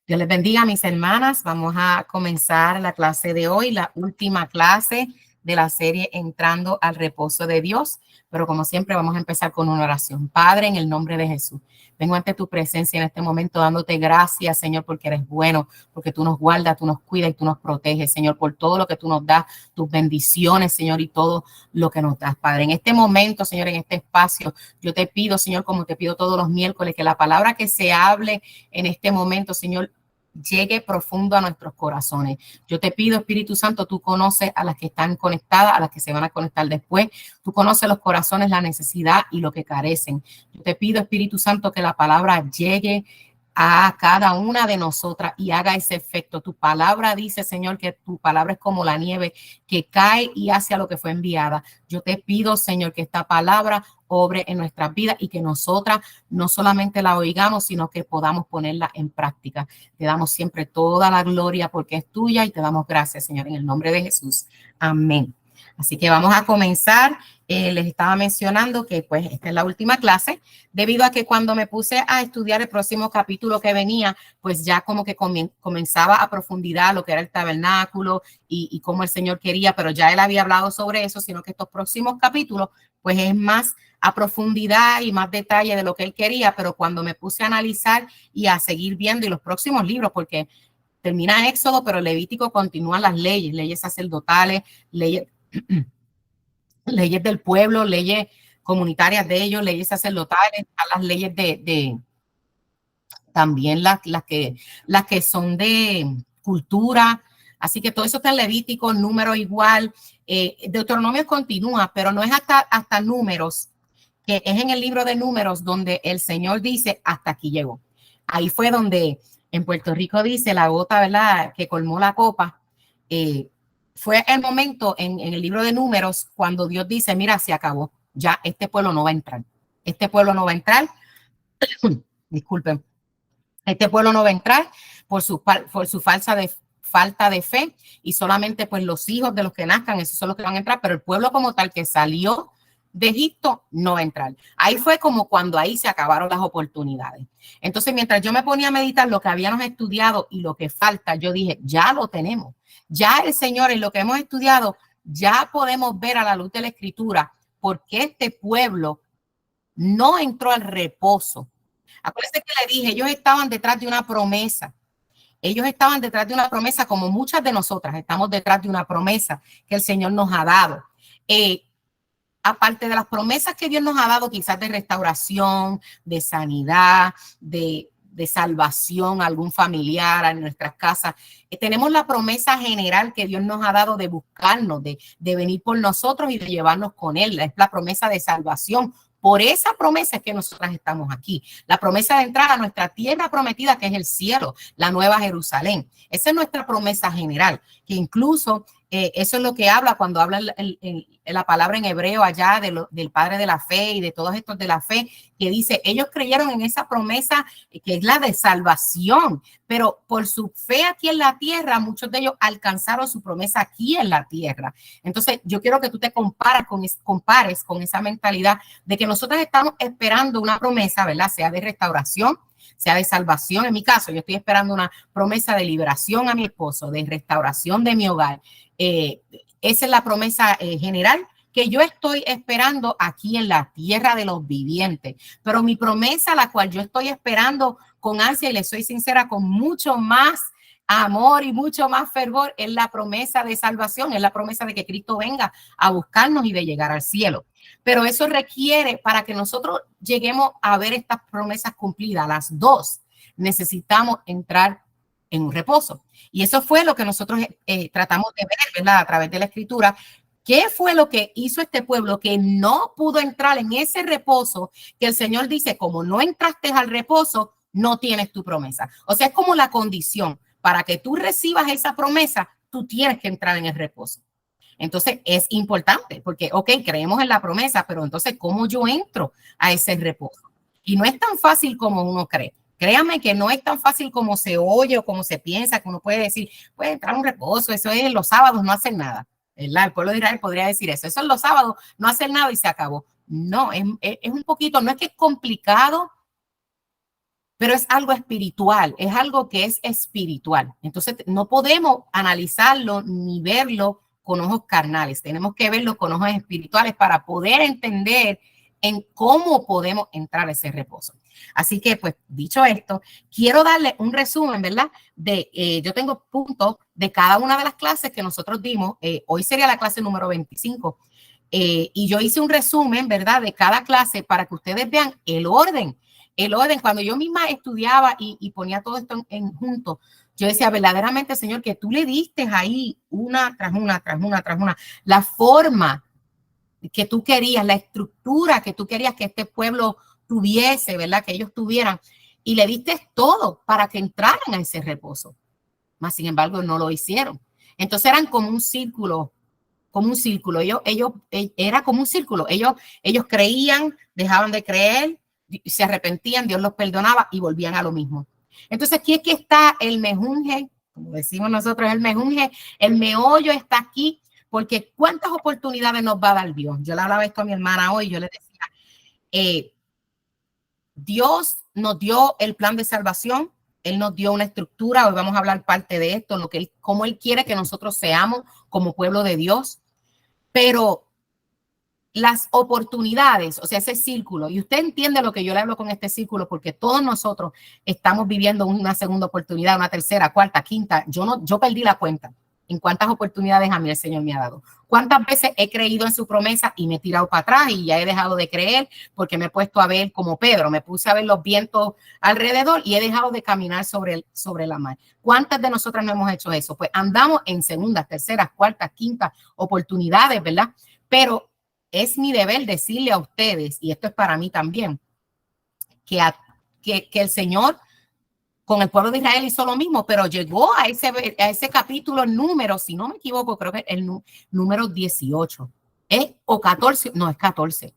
Dios les bendiga, mis hermanas. Vamos a comenzar la clase de hoy, la última clase de la serie Entrando al Reposo de Dios. Pero como siempre, vamos a empezar con una oración. Padre, en el nombre de Jesús, vengo ante tu presencia en este momento dándote gracias, Señor, porque eres bueno, porque tú nos guardas, tú nos cuidas y tú nos proteges, Señor, por todo lo que tú nos das, tus bendiciones, Señor, y todo lo que nos das, Padre. En este momento, Señor, en este espacio, yo te pido, Señor, como te pido todos los miércoles, que la palabra que se hable en este momento, Señor, llegue profundo a nuestros corazones. Yo te pido, Espíritu Santo, tú conoces a las que están conectadas, a las que se van a conectar después. Tú conoces los corazones, la necesidad y lo que carecen. Yo te pido, Espíritu Santo, que la palabra llegue a cada una de nosotras y haga ese efecto. Tu palabra dice, Señor, que tu palabra es como la nieve que cae y hace a lo que fue enviada. Yo te pido, Señor, que esta palabra obre en nuestras vidas y que nosotras no solamente la oigamos, sino que podamos ponerla en práctica. Te damos siempre toda la gloria porque es tuya y te damos gracias, Señor, en el nombre de Jesús. Amén. Así que vamos a comenzar. Les estaba mencionando que pues esta es la última clase, debido a que cuando me puse a estudiar el próximo capítulo que venía, pues ya como que comenzaba a profundidad lo que era el tabernáculo y cómo el Señor quería, pero ya él había hablado sobre eso, sino que estos próximos capítulos pues es más a profundidad y más detalle de lo que él quería, pero cuando me puse a analizar y a seguir viendo y los próximos libros, porque termina Éxodo, pero Levítico continúan las leyes sacerdotales, leyes del pueblo, leyes comunitarias de ellos, leyes sacerdotales, las leyes también las que son de cultura. Así que todo eso está en Levítico, número igual. Deuteronomio continúa, pero no es hasta números, que es en el libro de números donde el Señor dice, hasta aquí llegó. Ahí fue donde en Puerto Rico dice la gota, ¿verdad?, que colmó la copa. Fue el momento en el libro de números cuando Dios dice, mira, se acabó, ya este pueblo no va a entrar. Este pueblo no va a entrar. Disculpen. Este pueblo no va a entrar por su falta de fe y solamente pues los hijos de los que nazcan, esos son los que van a entrar, pero el pueblo como tal que salió de Egipto no va a entrar. Ahí fue como cuando ahí se acabaron las oportunidades. Entonces, mientras yo me ponía a meditar lo que habíamos estudiado y lo que falta, yo dije, ya lo tenemos. Ya el Señor en lo que hemos estudiado, ya podemos ver a la luz de la Escritura por qué este pueblo no entró al reposo. Acuérdense que le dije, ellos estaban detrás de una promesa. Ellos estaban detrás de una promesa como muchas de nosotras estamos detrás de una promesa que el Señor nos ha dado. Aparte de las promesas que Dios nos ha dado, quizás de restauración, de sanidad, de salvación a algún familiar en nuestras casas, tenemos la promesa general que Dios nos ha dado de buscarnos, de venir por nosotros y de llevarnos con Él. Es la promesa de salvación. Por esa promesa es que nosotras estamos aquí. La promesa de entrar a nuestra tierra prometida, que es el cielo, la nueva Jerusalén. Esa es nuestra promesa general, que incluso eso es lo que habla cuando habla la palabra en hebreo allá del Padre de la Fe y de todos estos de la fe, que dice, ellos creyeron en esa promesa que es la de salvación, pero por su fe aquí en la tierra, muchos de ellos alcanzaron su promesa aquí en la tierra. Entonces, yo quiero que tú te compares con esa mentalidad de que nosotros estamos esperando una promesa, ¿verdad? Sea de restauración, sea de salvación. En mi caso, yo estoy esperando una promesa de liberación a mi esposo, de restauración de mi hogar. Esa es la promesa general que yo estoy esperando aquí en la tierra de los vivientes. Pero mi promesa, la cual yo estoy esperando con ansia, y le soy sincera, con mucho más amor y mucho más fervor, es la promesa de salvación, es la promesa de que Cristo venga a buscarnos y de llegar al cielo. Pero eso requiere, para que nosotros lleguemos a ver estas promesas cumplidas, las dos, necesitamos entrar en un reposo. Y eso fue lo que nosotros tratamos de ver, ¿verdad?, a través de la Escritura. ¿Qué fue lo que hizo este pueblo que no pudo entrar en ese reposo? Que el Señor dice, como no entraste al reposo, no tienes tu promesa. O sea, es como la condición. Para que tú recibas esa promesa, tú tienes que entrar en el reposo. Entonces, es importante porque, ok, creemos en la promesa, pero entonces, ¿cómo yo entro a ese reposo? Y no es tan fácil como uno cree. Créanme que no es tan fácil como se oye o como se piensa, que uno puede decir, puede entrar a un reposo, eso es los sábados, no hacen nada. ¿Verdad? El pueblo de Israel podría decir eso. Eso es los sábados, no hacen nada y se acabó. No, es un poquito, no es que es complicado, pero es algo espiritual, es algo que es espiritual. Entonces no podemos analizarlo ni verlo con ojos carnales, tenemos que verlo con ojos espirituales para poder entender en cómo podemos entrar a ese reposo. Así que, pues, dicho esto, quiero darle un resumen, ¿verdad? Yo tengo puntos de cada una de las clases que nosotros dimos. Hoy sería la clase número 25. Y yo hice un resumen, ¿verdad? De cada clase para que ustedes vean el orden. El orden, cuando yo misma estudiaba y ponía todo esto junto, yo decía, verdaderamente, Señor, que tú le diste ahí una tras una, tras una, tras una, la forma que tú querías, la estructura que tú querías que este pueblo tuviese, ¿verdad? Que ellos tuvieran. Y le diste todo para que entraran a ese reposo. Mas, sin embargo, no lo hicieron. Entonces eran como un círculo, como un círculo. Era como un círculo. Ellos creían, dejaban de creer, se arrepentían, Dios los perdonaba y volvían a lo mismo. Entonces aquí es que está el mejunje, como decimos nosotros, el mejunje, el meollo está aquí, porque ¿cuántas oportunidades nos va a dar Dios? Yo le hablaba esto a mi hermana hoy, yo le decía, Dios nos dio el plan de salvación, Él nos dio una estructura, hoy vamos a hablar parte de esto, cómo Él quiere que nosotros seamos como pueblo de Dios, pero las oportunidades, o sea, ese círculo, y usted entiende lo que yo le hablo con este círculo, porque todos nosotros estamos viviendo una segunda oportunidad, una tercera, cuarta, quinta. Yo perdí la cuenta en cuántas oportunidades a mí el Señor me ha dado. Cuántas veces he creído en su promesa y me he tirado para atrás y ya he dejado de creer porque me he puesto a ver como Pedro, me puse a ver los vientos alrededor y he dejado de caminar sobre la mar. ¿Cuántas de nosotras no hemos hecho eso? Pues andamos en segundas, terceras, cuartas, quintas oportunidades, ¿verdad? Pero es mi deber decirle a ustedes, y esto es para mí también, que el Señor con el pueblo de Israel hizo lo mismo, pero llegó a ese capítulo número, si no me equivoco, creo que el número 18, o 14, no, es 14.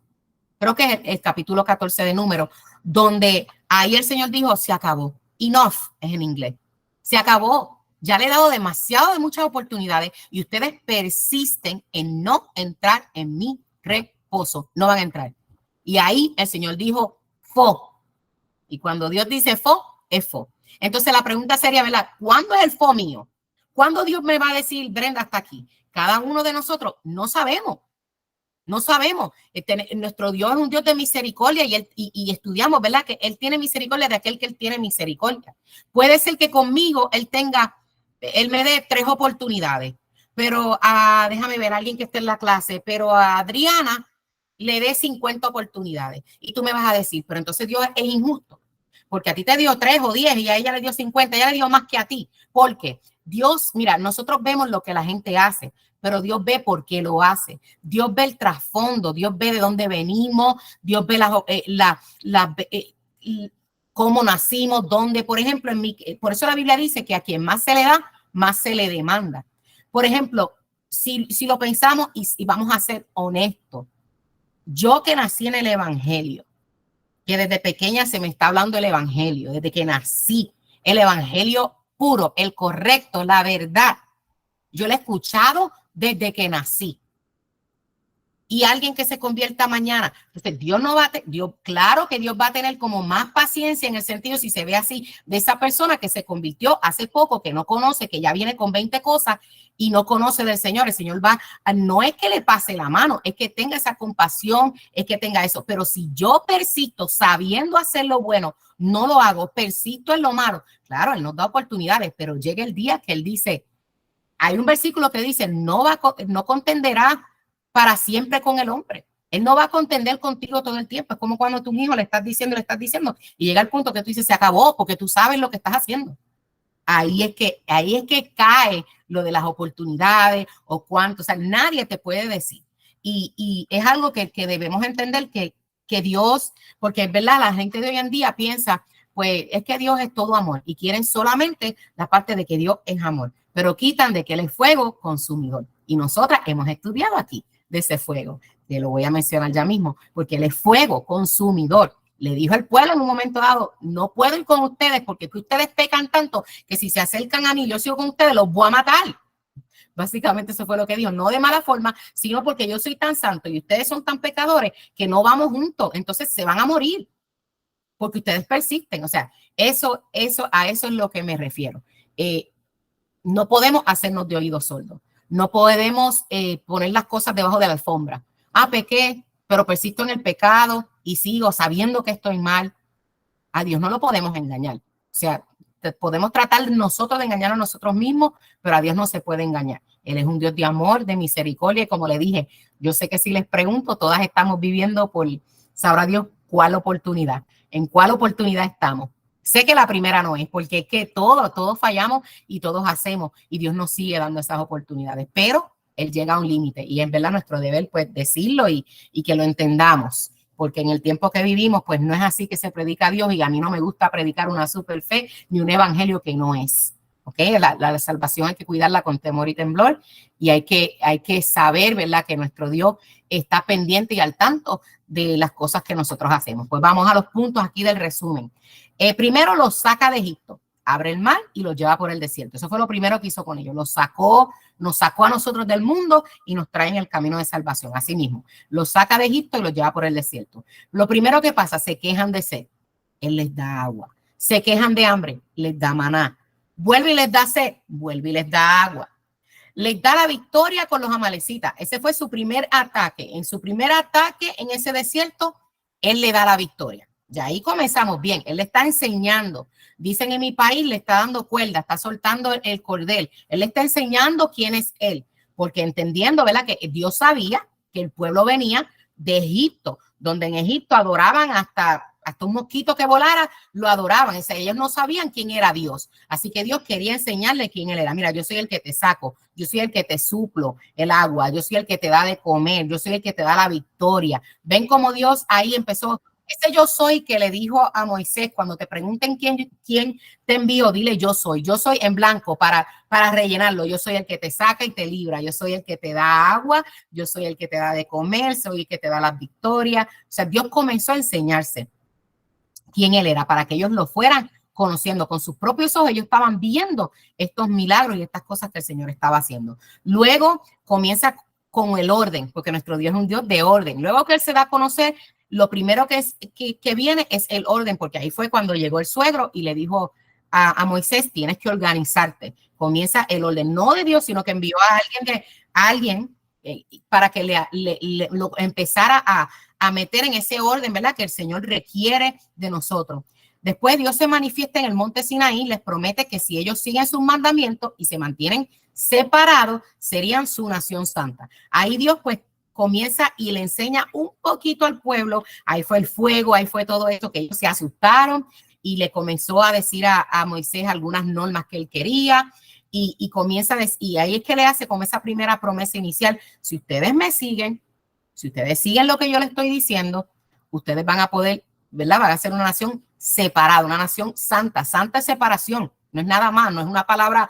Creo que es el capítulo 14 de Números, donde ahí el Señor dijo, se acabó. Enough es en inglés. Se acabó. Ya le he dado demasiado de muchas oportunidades y ustedes persisten en no entrar en mi reposo. No van a entrar. Y ahí el Señor dijo, fo. Y cuando Dios dice fo, es fo. Entonces la pregunta sería, ¿verdad? ¿Cuándo es el fo mío? ¿Cuándo Dios me va a decir, Brenda, hasta aquí? Cada uno de nosotros no sabemos. No sabemos. Nuestro Dios es un Dios de misericordia y estudiamos, ¿verdad? Que Él tiene misericordia de aquel que Él tiene misericordia. Puede ser que conmigo Él me dé 3 oportunidades, pero déjame ver, alguien que esté en la clase, pero a Adriana le dé 50 oportunidades. Y tú me vas a decir, pero entonces Dios es injusto, porque a ti te dio 3 o 10 y a ella le dio 50, ella le dio más que a ti. ¿Por qué? Dios, mira, nosotros vemos lo que la gente hace, pero Dios ve por qué lo hace. Dios ve el trasfondo, Dios ve de dónde venimos, Dios ve cómo nacimos, dónde, por ejemplo, por eso la Biblia dice que a quien más se le da, más se le demanda. Por ejemplo, si lo pensamos y vamos a ser honestos, yo que nací en el Evangelio, que desde pequeña se me está hablando el Evangelio, desde que nací, el Evangelio puro, el correcto, la verdad. Yo lo he escuchado desde que nací. Y alguien que se convierta mañana, entonces Dios no va a Dios, claro que Dios va a tener como más paciencia en el sentido, si se ve así, de esa persona que se convirtió hace poco, que no conoce, que ya viene con 20 cosas y no conoce del Señor. El Señor no es que le pase la mano, es que tenga esa compasión, es que tenga eso. Pero si yo persisto sabiendo hacer lo bueno, no lo hago, persisto en lo malo, claro, Él nos da oportunidades, pero llega el día que Él dice, hay un versículo que dice, no contenderá para siempre con el hombre. Él no va a contender contigo todo el tiempo. Es como cuando a tu hijo le estás diciendo, y llega el punto que tú dices, se acabó, porque tú sabes lo que estás haciendo. Ahí es que cae lo de las oportunidades o cuánto, o sea, nadie te puede decir. Y es algo que debemos entender que Dios, porque es verdad, la gente de hoy en día piensa, pues es que Dios es todo amor y quieren solamente la parte de que Dios es amor, pero quitan de que Él es fuego consumidor. Y nosotras hemos estudiado aquí de ese fuego. Te lo voy a mencionar ya mismo, porque Él es fuego consumidor. Le dijo al pueblo en un momento dado, no puedo ir con ustedes porque ustedes pecan tanto que si se acercan a mí, yo sigo con ustedes, los voy a matar. Básicamente eso fue lo que dijo, no de mala forma, sino porque yo soy tan santo y ustedes son tan pecadores que no vamos juntos, entonces se van a morir. porque ustedes persisten. O sea, a eso es lo que me refiero. No podemos hacernos de oídos sordos. No podemos poner las cosas debajo de la alfombra. Pequé, pero persisto en el pecado y sigo sabiendo que estoy mal. A Dios no lo podemos engañar. O sea, podemos tratar nosotros de engañar a nosotros mismos, pero a Dios no se puede engañar. Él es un Dios de amor, de misericordia, y como le dije, yo sé que si les pregunto, todas estamos viviendo por, sabrá Dios cuál oportunidad, en cuál oportunidad estamos. Sé que la primera no es, porque es que todos fallamos y todos hacemos, y Dios nos sigue dando esas oportunidades, pero Él llega a un límite, y es verdad nuestro deber, pues, decirlo y que lo entendamos, porque en el tiempo que vivimos, pues, no es así que se predica a Dios, y a mí no me gusta predicar una super fe, ni un evangelio que no es. ¿Okay? La salvación hay que cuidarla con temor y temblor, y hay que saber, ¿verdad?, que nuestro Dios está pendiente y al tanto de las cosas que nosotros hacemos. Pues vamos a los puntos aquí del resumen. Primero los saca de Egipto, abre el mar y los lleva por el desierto. Eso fue lo primero que hizo con ellos. Nos sacó a nosotros del mundo y nos trae en el camino de salvación. Así mismo, los saca de Egipto y los lleva por el desierto. Lo primero que pasa, se quejan de sed, Él les da agua. Se quejan de hambre, les da maná. Vuelve y les da sed, vuelve y les da agua. Les da la victoria con los amalecitas. Ese fue su primer ataque. En su primer ataque en ese desierto, Él le da la victoria. Ya ahí comenzamos bien. Él le está enseñando. Dicen en mi país, le está dando cuerda, está soltando el cordel. Él le está enseñando quién es Él. Porque entendiendo, ¿verdad?, que Dios sabía que el pueblo venía de Egipto, donde en Egipto adoraban hasta un mosquito que volara, lo adoraban. O sea, ellos no sabían quién era Dios. Así que Dios quería enseñarle quién Él era. Mira, yo soy el que te saco, yo soy el que te suplo el agua, yo soy el que te da de comer, yo soy el que te da la victoria. Ven cómo Dios ahí empezó. Ese yo soy que le dijo a Moisés, cuando te pregunten quién te envió, dile yo soy en blanco para rellenarlo. Yo soy el que te saca y te libra, yo soy el que te da agua, yo soy el que te da de comer, soy el que te da las victorias. O sea, Dios comenzó a enseñarse quién Él era para que ellos lo fueran conociendo con sus propios ojos. Ellos estaban viendo estos milagros y estas cosas que el Señor estaba haciendo. Luego comienza con el orden, porque nuestro Dios es un Dios de orden. Luego que Él se da a conocer, lo primero que viene es el orden, porque ahí fue cuando llegó el suegro y le dijo a Moisés, tienes que organizarte. Comienza el orden, no de Dios, sino que envió a alguien para que lo empezara a meter en ese orden, ¿verdad?, que el Señor requiere de nosotros. Después Dios se manifiesta en el monte Sinaí, les promete que si ellos siguen sus mandamientos y se mantienen separados, serían su nación santa. Ahí Dios pues comienza y le enseña un poquito al pueblo. Ahí fue el fuego, ahí fue todo eso, que ellos se asustaron y le comenzó a decir a Moisés algunas normas que él quería. Y comienza y ahí es que le hace como esa primera promesa inicial: si ustedes me siguen, si ustedes siguen lo que yo les estoy diciendo, ustedes van a poder, ¿verdad?, van a ser una nación separada, una nación santa. Santa es separación, no es nada más, no es una palabra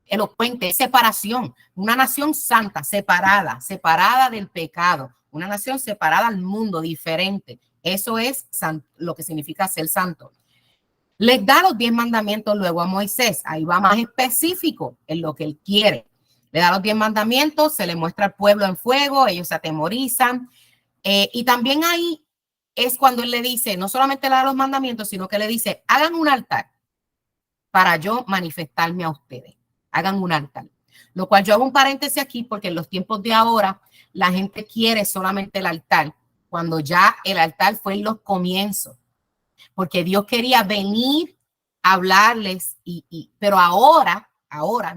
elocuente, es separación. Una nación santa, separada del pecado, una nación separada al mundo, diferente. Eso es lo que significa ser santo. Les da los 10 mandamientos luego a Moisés. Ahí va más específico en lo que él quiere. Le da los 10 mandamientos, se le muestra al pueblo en fuego, ellos se atemorizan. Y también ahí es cuando él le dice, no solamente le da los mandamientos, sino que le dice, hagan un altar para yo manifestarme a ustedes. Hagan un altar. Lo cual yo hago un paréntesis aquí porque en los tiempos de ahora la gente quiere solamente el altar, cuando ya el altar fue en los comienzos. Porque Dios quería venir a hablarles, pero ahora,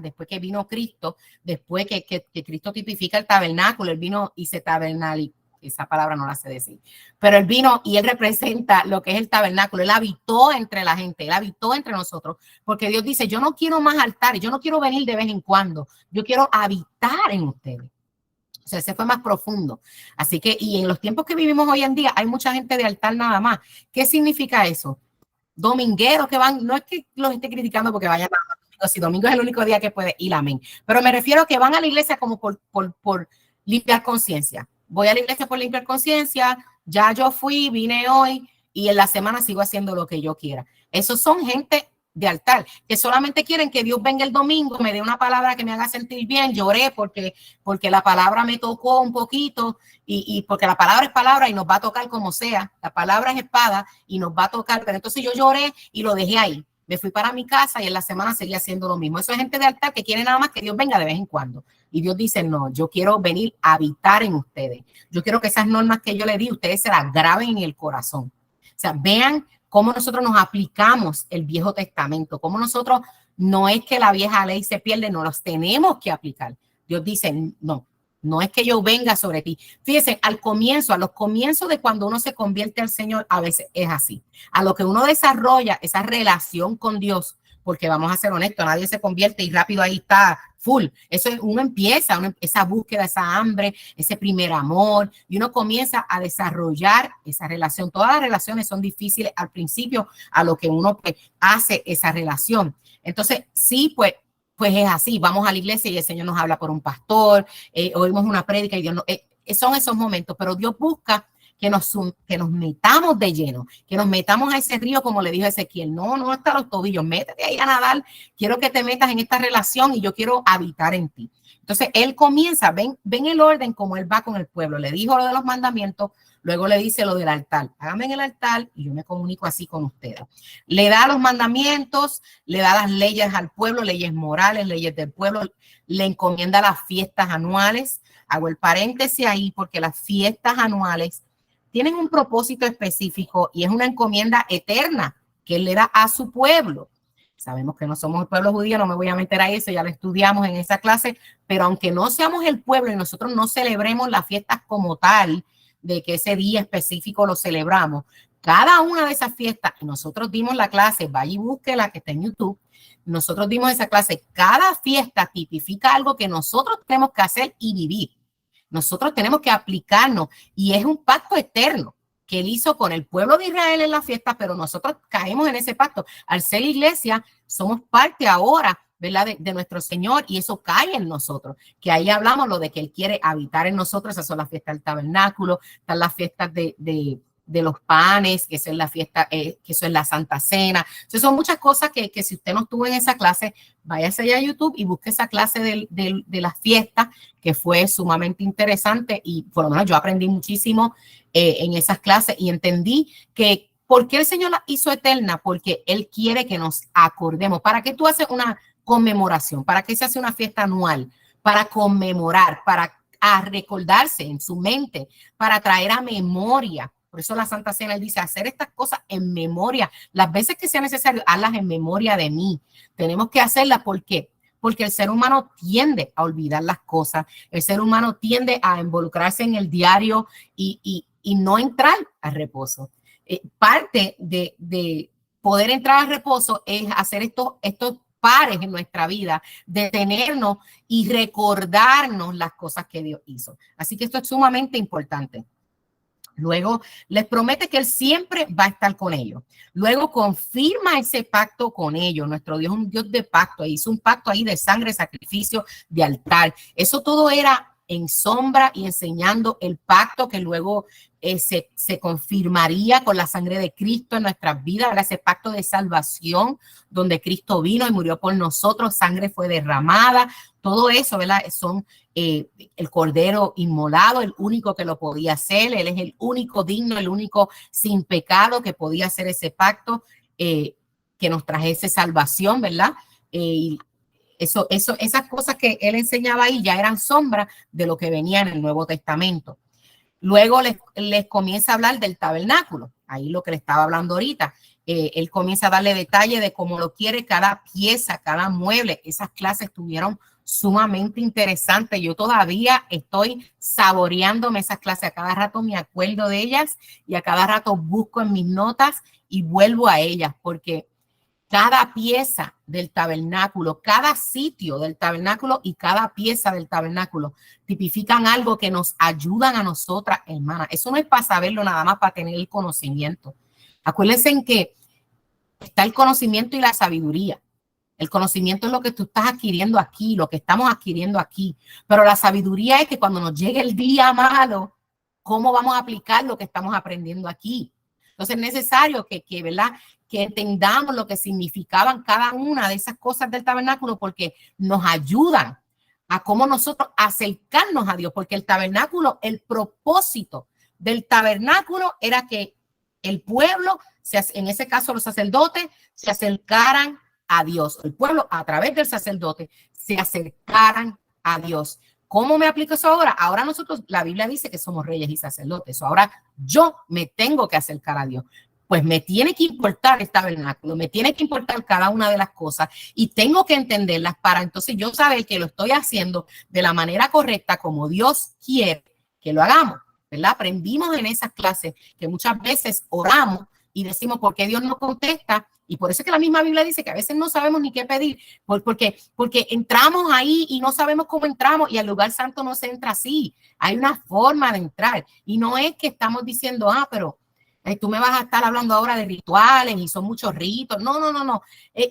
después que vino Cristo, después que Cristo tipifica el tabernáculo, Él vino y se tabernalizó, esa palabra no la sé decir, pero Él vino y Él representa lo que es el tabernáculo. Él habitó entre la gente, Él habitó entre nosotros, porque Dios dice, yo no quiero más altares, yo no quiero venir de vez en cuando, yo quiero habitar en ustedes. O sea, ese fue más profundo. Así que, y en los tiempos que vivimos hoy en día, hay mucha gente de altar nada más. ¿Qué significa eso? Domingueros que van, no es que los esté criticando porque vayan a domingo, si domingo es el único día que puede ir, amén. Pero me refiero a que van a la iglesia como por limpiar conciencia. Voy a la iglesia por limpiar conciencia, ya yo fui, vine hoy y en la semana sigo haciendo lo que yo quiera. Esos son gente de altar, que solamente quieren que Dios venga el domingo, me dé una palabra que me haga sentir bien, lloré porque la palabra me tocó un poquito y porque la palabra es palabra y nos va a tocar como sea, la palabra es espada y nos va a tocar, pero entonces yo lloré y lo dejé ahí, me fui para mi casa y en la semana seguía haciendo lo mismo. Eso es gente de altar que quiere nada más que Dios venga de vez en cuando. Y Dios dice, no, yo quiero venir a habitar en ustedes. Yo quiero que esas normas que yo les di, ustedes se las graben en el corazón. O sea, vean cómo nosotros nos aplicamos el Viejo Testamento, cómo nosotros, no es que la vieja ley se pierde, no los tenemos que aplicar. Dios dice, no, no es que yo venga sobre ti. Fíjense, a los comienzos de cuando uno se convierte al Señor, a veces es así. A lo que uno desarrolla esa relación con Dios, porque vamos a ser honestos, nadie se convierte y rápido ahí está full. Eso es, uno empieza, esa búsqueda, esa hambre, ese primer amor, y uno comienza a desarrollar esa relación. Todas las relaciones son difíciles al principio, a lo que uno pues, hace esa relación. Entonces, sí, pues es así. Vamos a la iglesia y el Señor nos habla por un pastor, oímos una prédica y Dios no, son esos momentos, pero Dios busca que nos metamos de lleno, que nos metamos a ese río, como le dijo Ezequiel, no hasta los tobillos, métete ahí a nadar, quiero que te metas en esta relación y yo quiero habitar en ti. Entonces, él comienza, ven el orden como él va con el pueblo, le dijo lo de los mandamientos, luego le dice lo del altar, háganme en el altar y yo me comunico así con ustedes. Le da los mandamientos, le da las leyes al pueblo, leyes morales, leyes del pueblo, le encomienda las fiestas anuales. Hago el paréntesis ahí porque las fiestas anuales tienen un propósito específico y es una encomienda eterna que él le da a su pueblo. Sabemos que no somos el pueblo judío, no me voy a meter a eso, ya lo estudiamos en esa clase, pero aunque no seamos el pueblo y nosotros no celebremos las fiestas como tal, de que ese día específico lo celebramos, cada una de esas fiestas, nosotros dimos la clase, vaya y búsquela que está en YouTube, nosotros dimos esa clase, cada fiesta tipifica algo que nosotros tenemos que hacer y vivir. Nosotros tenemos que aplicarnos y es un pacto eterno que él hizo con el pueblo de Israel en la fiesta, pero nosotros caemos en ese pacto. Al ser iglesia, somos parte ahora, ¿verdad? De nuestro Señor y eso cae en nosotros, que ahí hablamos lo de que él quiere habitar en nosotros. Esas son las fiestas del tabernáculo, están las fiestas de los panes, que eso es la fiesta, que eso es la Santa Cena. Entonces son muchas cosas que si usted no estuvo en esa clase, váyase allá a YouTube y busque esa clase de las fiestas, que fue sumamente interesante y por lo menos yo aprendí muchísimo en esas clases y entendí que ¿por qué el Señor la hizo eterna? Porque Él quiere que nos acordemos. ¿Para qué tú haces una conmemoración? ¿Para qué se hace una fiesta anual? Para conmemorar, para recordarse en su mente, para traer a memoria. Por eso la Santa Cena él dice, hacer estas cosas en memoria. Las veces que sea necesario, hazlas en memoria de mí. Tenemos que hacerlas, ¿por qué? Porque el ser humano tiende a olvidar las cosas. El ser humano tiende a involucrarse en el diario y no entrar al reposo. Parte de poder entrar al reposo es hacer estos pares en nuestra vida, detenernos y recordarnos las cosas que Dios hizo. Así que esto es sumamente importante. Luego les promete que él siempre va a estar con ellos. Luego confirma ese pacto con ellos. Nuestro Dios es un Dios de pacto. Hizo un pacto ahí de sangre, sacrificio, de altar. Eso todo era en sombra y enseñando el pacto que luego se confirmaría con la sangre de Cristo en nuestras vidas. Era ese pacto de salvación donde Cristo vino y murió por nosotros. Sangre fue derramada. Todo eso, ¿verdad? Son el cordero inmolado, el único que lo podía hacer. Él es el único digno, el único sin pecado que podía hacer ese pacto que nos trajese salvación, ¿verdad? Esas cosas que él enseñaba ahí ya eran sombras de lo que venía en el Nuevo Testamento. Luego les comienza a hablar del tabernáculo, ahí lo que le estaba hablando ahorita. Él comienza a darle detalle de cómo lo quiere cada pieza, cada mueble. Esas clases estuvieron sumamente interesantes. Yo todavía estoy saboreándome esas clases. A cada rato me acuerdo de ellas y a cada rato busco en mis notas y vuelvo a ellas porque cada pieza del tabernáculo, cada sitio del tabernáculo y cada pieza del tabernáculo tipifican algo que nos ayudan a nosotras, hermanas. Eso no es para saberlo nada más, para tener el conocimiento. Acuérdense en que está el conocimiento y la sabiduría. El conocimiento es lo que tú estás adquiriendo aquí, lo que estamos adquiriendo aquí. Pero la sabiduría es que cuando nos llegue el día malo, ¿cómo vamos a aplicar lo que estamos aprendiendo aquí? Entonces es necesario ¿verdad? que entendamos lo que significaban cada una de esas cosas del tabernáculo, porque nos ayudan a cómo nosotros acercarnos a Dios, porque el tabernáculo, el propósito del tabernáculo era que el pueblo, en ese caso los sacerdotes, se acercaran a Dios. El pueblo, a través del sacerdote, se acercaran a Dios. ¿Cómo me aplico eso ahora? Ahora nosotros, la Biblia dice que somos reyes y sacerdotes. Ahora yo me tengo que acercar a Dios. Pues me tiene que importar el tabernáculo, me tiene que importar cada una de las cosas y tengo que entenderlas para entonces yo saber que lo estoy haciendo de la manera correcta como Dios quiere que lo hagamos, ¿verdad? Aprendimos en esas clases que muchas veces oramos y decimos por qué Dios no contesta. Y por eso es que la misma Biblia dice que a veces no sabemos ni qué pedir, porque entramos ahí y no sabemos cómo entramos y al lugar santo no se entra así. Hay una forma de entrar y no es que estamos diciendo, pero tú me vas a estar hablando ahora de rituales y son muchos ritos. No, no, no, no.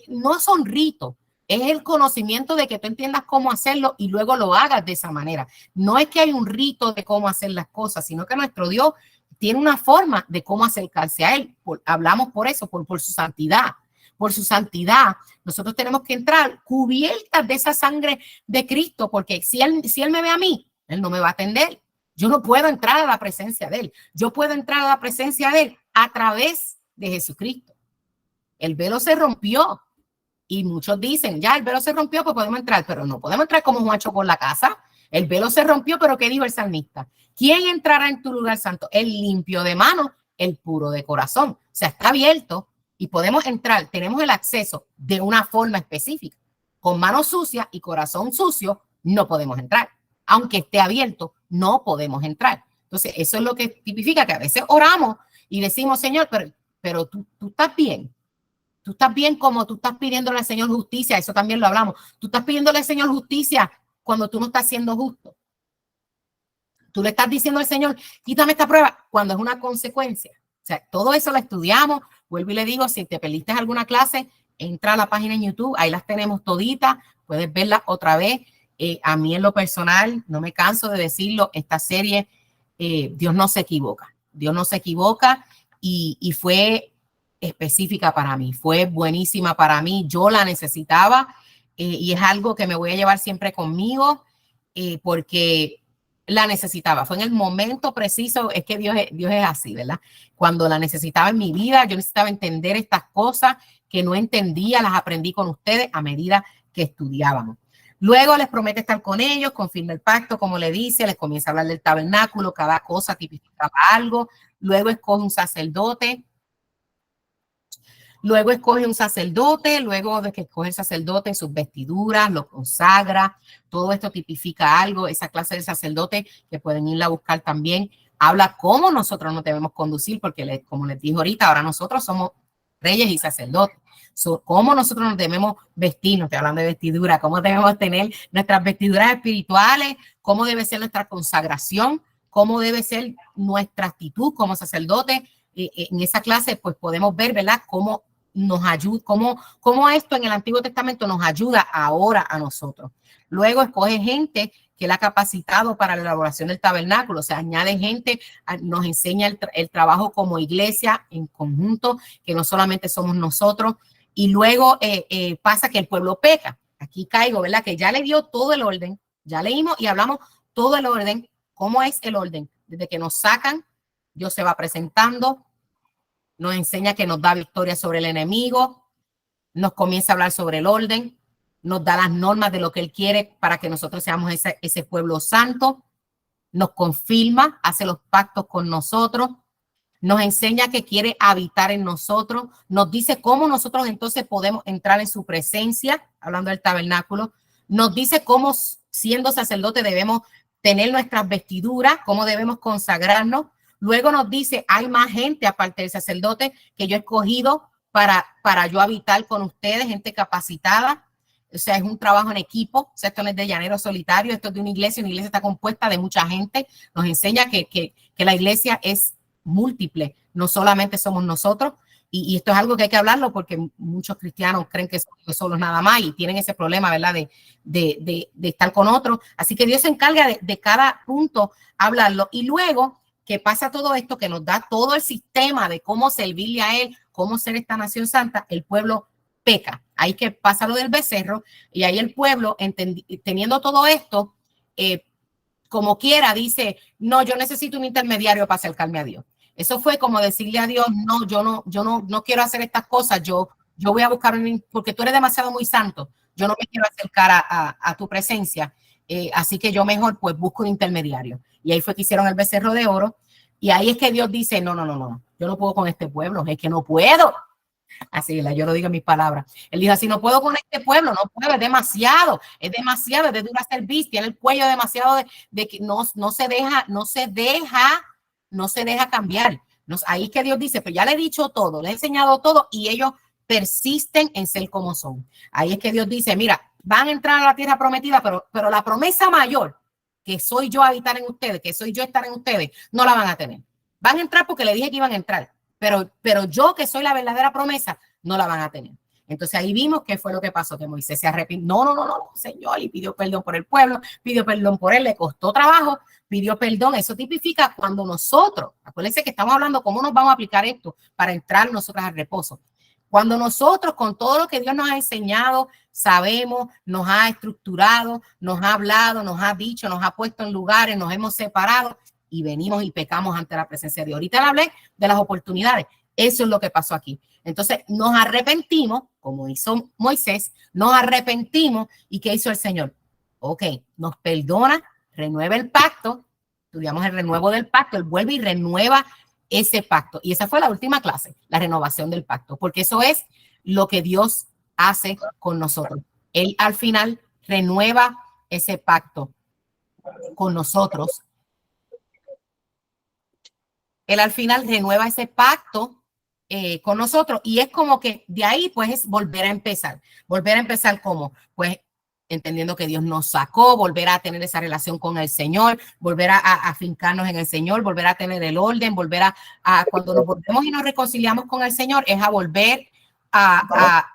No son ritos. Es el conocimiento de que tú entiendas cómo hacerlo y luego lo hagas de esa manera. No es que hay un rito de cómo hacer las cosas, sino que nuestro Dios tiene una forma de cómo acercarse a Él. Hablamos por eso, por su santidad. Por su santidad, nosotros tenemos que entrar cubiertas de esa sangre de Cristo, porque si él me ve a mí, Él no me va a atender. Yo no puedo entrar a la presencia de Él. Yo puedo entrar a la presencia de Él a través de Jesucristo. El velo se rompió. Y muchos dicen, ya el velo se rompió, pues podemos entrar, pero no podemos entrar como Juancho por la casa. El velo se rompió, pero ¿qué dijo el salmista? ¿Quién entrará en tu lugar santo? El limpio de manos, el puro de corazón. O sea, está abierto y podemos entrar. Tenemos el acceso de una forma específica. Con manos sucias y corazón sucio no podemos entrar. Aunque esté abierto, no podemos entrar. Entonces, eso es lo que tipifica que a veces oramos y decimos, Señor, pero tú estás bien. Tú estás bien como tú estás pidiéndole al Señor justicia. Eso también lo hablamos. Tú estás pidiéndole al Señor justicia cuando tú no estás siendo justo. Tú le estás diciendo al Señor, quítame esta prueba, cuando es una consecuencia. O sea, todo eso lo estudiamos. Vuelvo y le digo, si te perdiste alguna clase, entra a la página en YouTube. Ahí las tenemos toditas. Puedes verlas otra vez. A mí en lo personal, no me canso de decirlo, esta serie, Dios no se equivoca. Dios no se equivoca y fue específica para mí, fue buenísima para mí, yo la necesitaba y es algo que me voy a llevar siempre conmigo porque la necesitaba, fue en el momento preciso, es que Dios es así, ¿verdad? Cuando la necesitaba en mi vida, yo necesitaba entender estas cosas que no entendía, las aprendí con ustedes a medida que estudiábamos. Luego les promete estar con ellos, confirma el pacto, como le dice, les comienza a hablar del tabernáculo, cada cosa tipificaba algo, luego escoge un sacerdote. Luego escoge un sacerdote, luego de que escoge el sacerdote sus vestiduras, lo consagra, todo esto tipifica algo, esa clase de sacerdote que pueden ir a buscar también, habla cómo nosotros nos debemos conducir, porque como les dije ahorita, ahora nosotros somos reyes y sacerdotes. Cómo nosotros nos debemos vestir, no estoy hablando de vestidura, cómo debemos tener nuestras vestiduras espirituales, cómo debe ser nuestra consagración, cómo debe ser nuestra actitud como sacerdote. En esa clase pues podemos ver, ¿verdad?, cómo nos ayuda, cómo esto en el Antiguo Testamento nos ayuda ahora a nosotros. Luego escoge gente que él ha capacitado para la elaboración del tabernáculo, o sea, añade gente, nos enseña el trabajo como iglesia en conjunto, que no solamente somos nosotros, y luego pasa que el pueblo peca. Aquí caigo, ¿verdad?, que ya le dio todo el orden, ya leímos y hablamos todo el orden. ¿Cómo es el orden? Desde que nos sacan, Dios se va presentando, nos enseña que nos da victoria sobre el enemigo, nos comienza a hablar sobre el orden, nos da las normas de lo que Él quiere para que nosotros seamos ese pueblo santo, nos confirma, hace los pactos con nosotros, nos enseña que quiere habitar en nosotros, nos dice cómo nosotros entonces podemos entrar en su presencia, hablando del tabernáculo, nos dice cómo siendo sacerdote debemos tener nuestras vestiduras, cómo debemos consagrarnos. Luego nos dice, hay más gente aparte del sacerdote que yo he escogido para yo habitar con ustedes, gente capacitada. O sea, es un trabajo en equipo. O sea, esto no es de llanero solitario, esto es de una iglesia está compuesta de mucha gente. Nos enseña que la iglesia es múltiple, no solamente somos nosotros. Y esto es algo que hay que hablarlo porque muchos cristianos creen que somos solos nada más y tienen ese problema, ¿verdad?, de estar con otros. Así que Dios se encarga de cada punto hablarlo. Y luego que pasa todo esto, que nos da todo el sistema de cómo servirle a Él, cómo ser esta nación santa, el pueblo peca. Ahí que pasa lo del becerro y ahí el pueblo, teniendo todo esto, como quiera, dice, no, yo necesito un intermediario para acercarme a Dios. Eso fue como decirle a Dios, no, yo no quiero hacer estas cosas, yo voy a buscar, porque tú eres demasiado muy santo, yo no me quiero acercar a tu presencia, así que yo mejor pues busco un intermediario. Y ahí fue que hicieron el becerro de oro, y ahí es que Dios dice, no, yo no puedo con este pueblo, es que no puedo. Así, yo lo digo en mis palabras. Él dijo así, no puedo con este pueblo, no puedo, es demasiado, es de dura servicio, tiene el cuello demasiado de que no se deja cambiar. Ahí es que Dios dice, pero ya le he dicho todo, le he enseñado todo y ellos persisten en ser como son. Ahí es que Dios dice, mira, van a entrar a la tierra prometida, pero la promesa mayor, que soy yo habitar en ustedes, que soy yo estar en ustedes, no la van a tener. Van a entrar porque le dije que iban a entrar. Pero yo, que soy la verdadera promesa, no la van a tener. Entonces ahí vimos qué fue lo que pasó, que Moisés se arrepintió. No, Señor, y pidió perdón por el pueblo, pidió perdón por él, le costó trabajo, pidió perdón. Eso tipifica cuando nosotros, acuérdense que estamos hablando cómo nos vamos a aplicar esto para entrar nosotros al reposo. Cuando nosotros, con todo lo que Dios nos ha enseñado, sabemos, nos ha estructurado, nos ha hablado, nos ha dicho, nos ha puesto en lugares, nos hemos separado, y venimos y pecamos ante la presencia de Dios. Ahorita le hablé de las oportunidades. Eso es lo que pasó aquí. Entonces nos arrepentimos, como hizo Moisés, nos arrepentimos. ¿Y qué hizo el Señor? Ok, nos perdona, renueva el pacto, estudiamos el renuevo del pacto, Él vuelve y renueva ese pacto. Y esa fue la última clase, la renovación del pacto, porque eso es lo que Dios hace con nosotros. Él al final renueva ese pacto con nosotros. Él al final renueva ese pacto con nosotros y es como que de ahí pues es volver a empezar. ¿Volver a empezar cómo? Pues entendiendo que Dios nos sacó, volver a tener esa relación con el Señor, volver a fincarnos en el Señor, volver a tener el orden, volver a cuando nos volvemos y nos reconciliamos con el Señor, es a volver a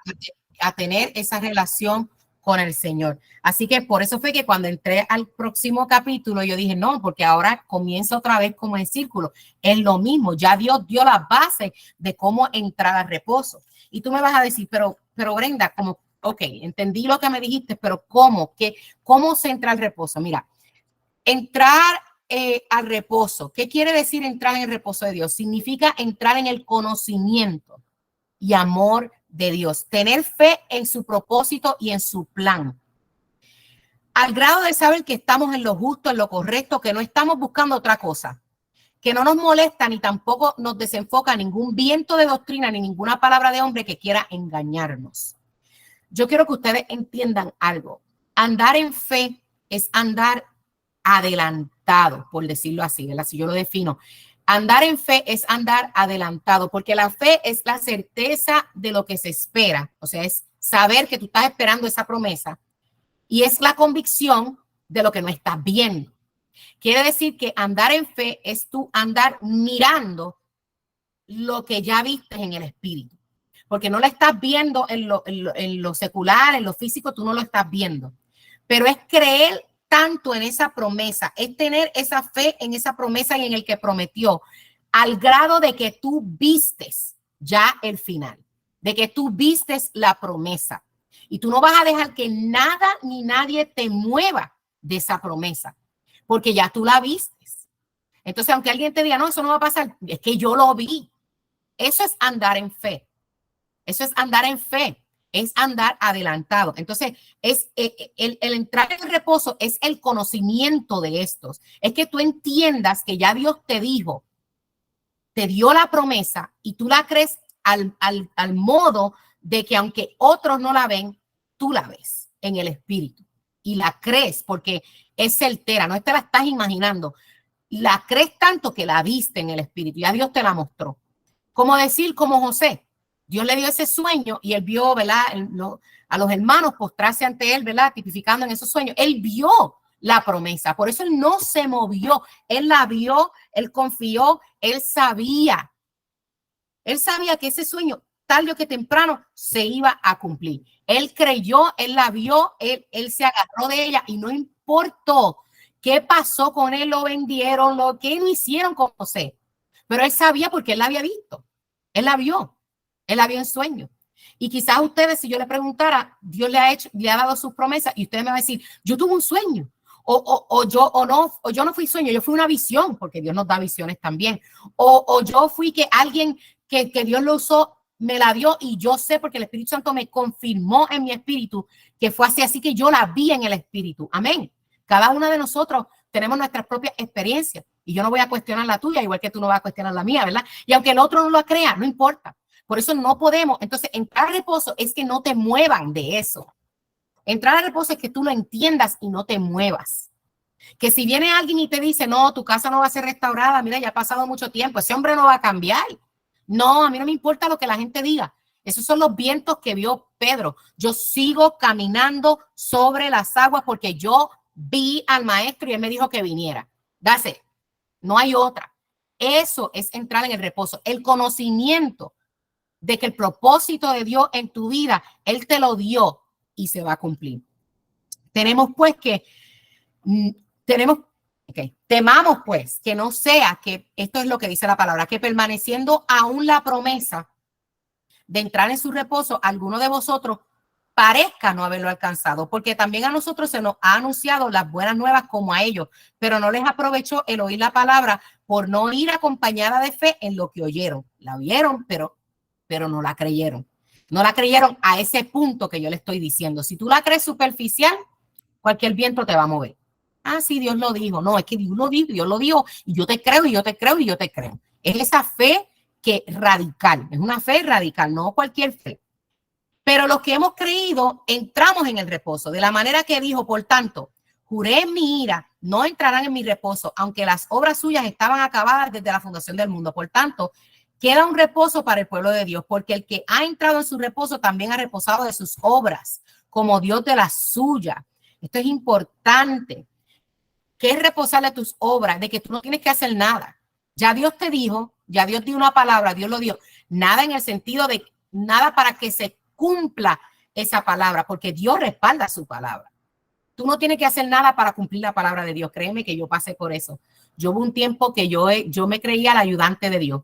tener esa relación con el Señor. Así que por eso fue que cuando entré al próximo capítulo, yo dije, no, porque ahora comienza otra vez como en círculo. Es lo mismo, ya Dios dio la base de cómo entrar al reposo. Y tú me vas a decir, pero Brenda, como, ok, entendí lo que me dijiste, pero ¿cómo se entra al reposo? Mira, entrar al reposo, ¿qué quiere decir entrar en el reposo de Dios? Significa entrar en el conocimiento y amor de Dios, tener fe en su propósito y en su plan, al grado de saber que estamos en lo justo, en lo correcto, que no estamos buscando otra cosa, que no nos molesta ni tampoco nos desenfoca ningún viento de doctrina ni ninguna palabra de hombre que quiera engañarnos. Yo quiero que ustedes entiendan algo. Andar en fe es andar adelantado, por decirlo así, ¿verdad? Si yo lo defino. Andar en fe es andar adelantado, porque la fe es la certeza de lo que se espera, o sea, es saber que tú estás esperando esa promesa y es la convicción de lo que no estás viendo. Quiere decir que andar en fe es tú andar mirando lo que ya viste en el espíritu, porque no lo estás viendo en lo secular, en lo físico, tú no lo estás viendo, pero es creer tanto en esa promesa, es tener esa fe en esa promesa y en el que prometió, al grado de que tú vistes ya el final, de que tú vistes la promesa y tú no vas a dejar que nada ni nadie te mueva de esa promesa, porque ya tú la vistes. Entonces, aunque alguien te diga, no, eso no va a pasar, es que yo lo vi. Eso es andar en fe. Eso es andar en fe. Es andar adelantado. Entonces, es el entrar en el reposo es el conocimiento de estos. Es que tú entiendas que ya Dios te dijo, te dio la promesa y tú la crees al modo de que aunque otros no la ven, tú la ves en el espíritu y la crees porque es certera, no te la estás imaginando. La crees tanto que la viste en el espíritu, ya Dios te la mostró. Como decir, como José, Dios le dio ese sueño y él vio, ¿verdad? A los hermanos postrarse ante él, ¿verdad? Tipificando en esos sueños. Él vio la promesa, por eso él no se movió, él la vio, él confió, él sabía que ese sueño tarde o que temprano se iba a cumplir. Él creyó, él la vio, él se agarró de ella y no importó qué pasó con él, lo vendieron, lo que no hicieron con José, pero él sabía porque él la había visto, él la vio. Él la vio en sueño. Y quizás ustedes, si yo le preguntara, Dios le ha dado sus promesas y ustedes me van a decir, yo tuve un sueño. O yo no fui sueño, yo fui una visión, porque Dios nos da visiones también. O yo fui que alguien que Dios lo usó, me la dio y yo sé porque el Espíritu Santo me confirmó en mi espíritu que fue así que yo la vi en el espíritu. Amén. Cada una de nosotros tenemos nuestras propias experiencias y yo no voy a cuestionar la tuya, igual que tú no vas a cuestionar la mía, ¿verdad? Y aunque el otro no lo crea, no importa. Por eso no podemos. Entonces, entrar al reposo es que no te muevan de eso. Entrar al reposo es que tú lo entiendas y no te muevas. Que si viene alguien y te dice, no, tu casa no va a ser restaurada, mira, ya ha pasado mucho tiempo, ese hombre no va a cambiar. No, a mí no me importa lo que la gente diga. Esos son los vientos que vio Pedro. Yo sigo caminando sobre las aguas porque yo vi al maestro y él me dijo que viniera. Dase, no hay otra. Eso es entrar en el reposo. El conocimiento de que el propósito de Dios en tu vida, Él te lo dio y se va a cumplir. Tenemos pues que, temamos pues que no sea que, esto es lo que dice la palabra, que permaneciendo aún la promesa de entrar en su reposo, alguno de vosotros parezca no haberlo alcanzado, porque también a nosotros se nos ha anunciado las buenas nuevas como a ellos, pero no les aprovechó el oír la palabra por no ir acompañada de fe en lo que oyeron. La oyeron, pero no la creyeron. No la creyeron a ese punto que yo le estoy diciendo. Si tú la crees superficial, cualquier viento te va a mover. Ah, sí, Dios lo dijo. No, es que Dios lo dijo, y yo te creo, y yo te creo, y yo te creo. Es esa fe que radical, es una fe radical, no cualquier fe. Pero los que hemos creído, entramos en el reposo, de la manera que dijo, por tanto, juré en mi ira, no entrarán en mi reposo, aunque las obras suyas estaban acabadas desde la fundación del mundo. Por tanto, queda un reposo para el pueblo de Dios, porque el que ha entrado en su reposo también ha reposado de sus obras, como Dios de la suya. Esto es importante. ¿Qué es reposar de tus obras? De que tú no tienes que hacer nada. Ya Dios te dijo, ya Dios dio una palabra, Dios lo dio. Nada en el sentido de nada para que se cumpla esa palabra, porque Dios respalda su palabra. Tú no tienes que hacer nada para cumplir la palabra de Dios. Créeme que yo pasé por eso. Yo hubo un tiempo que yo me creía el ayudante de Dios.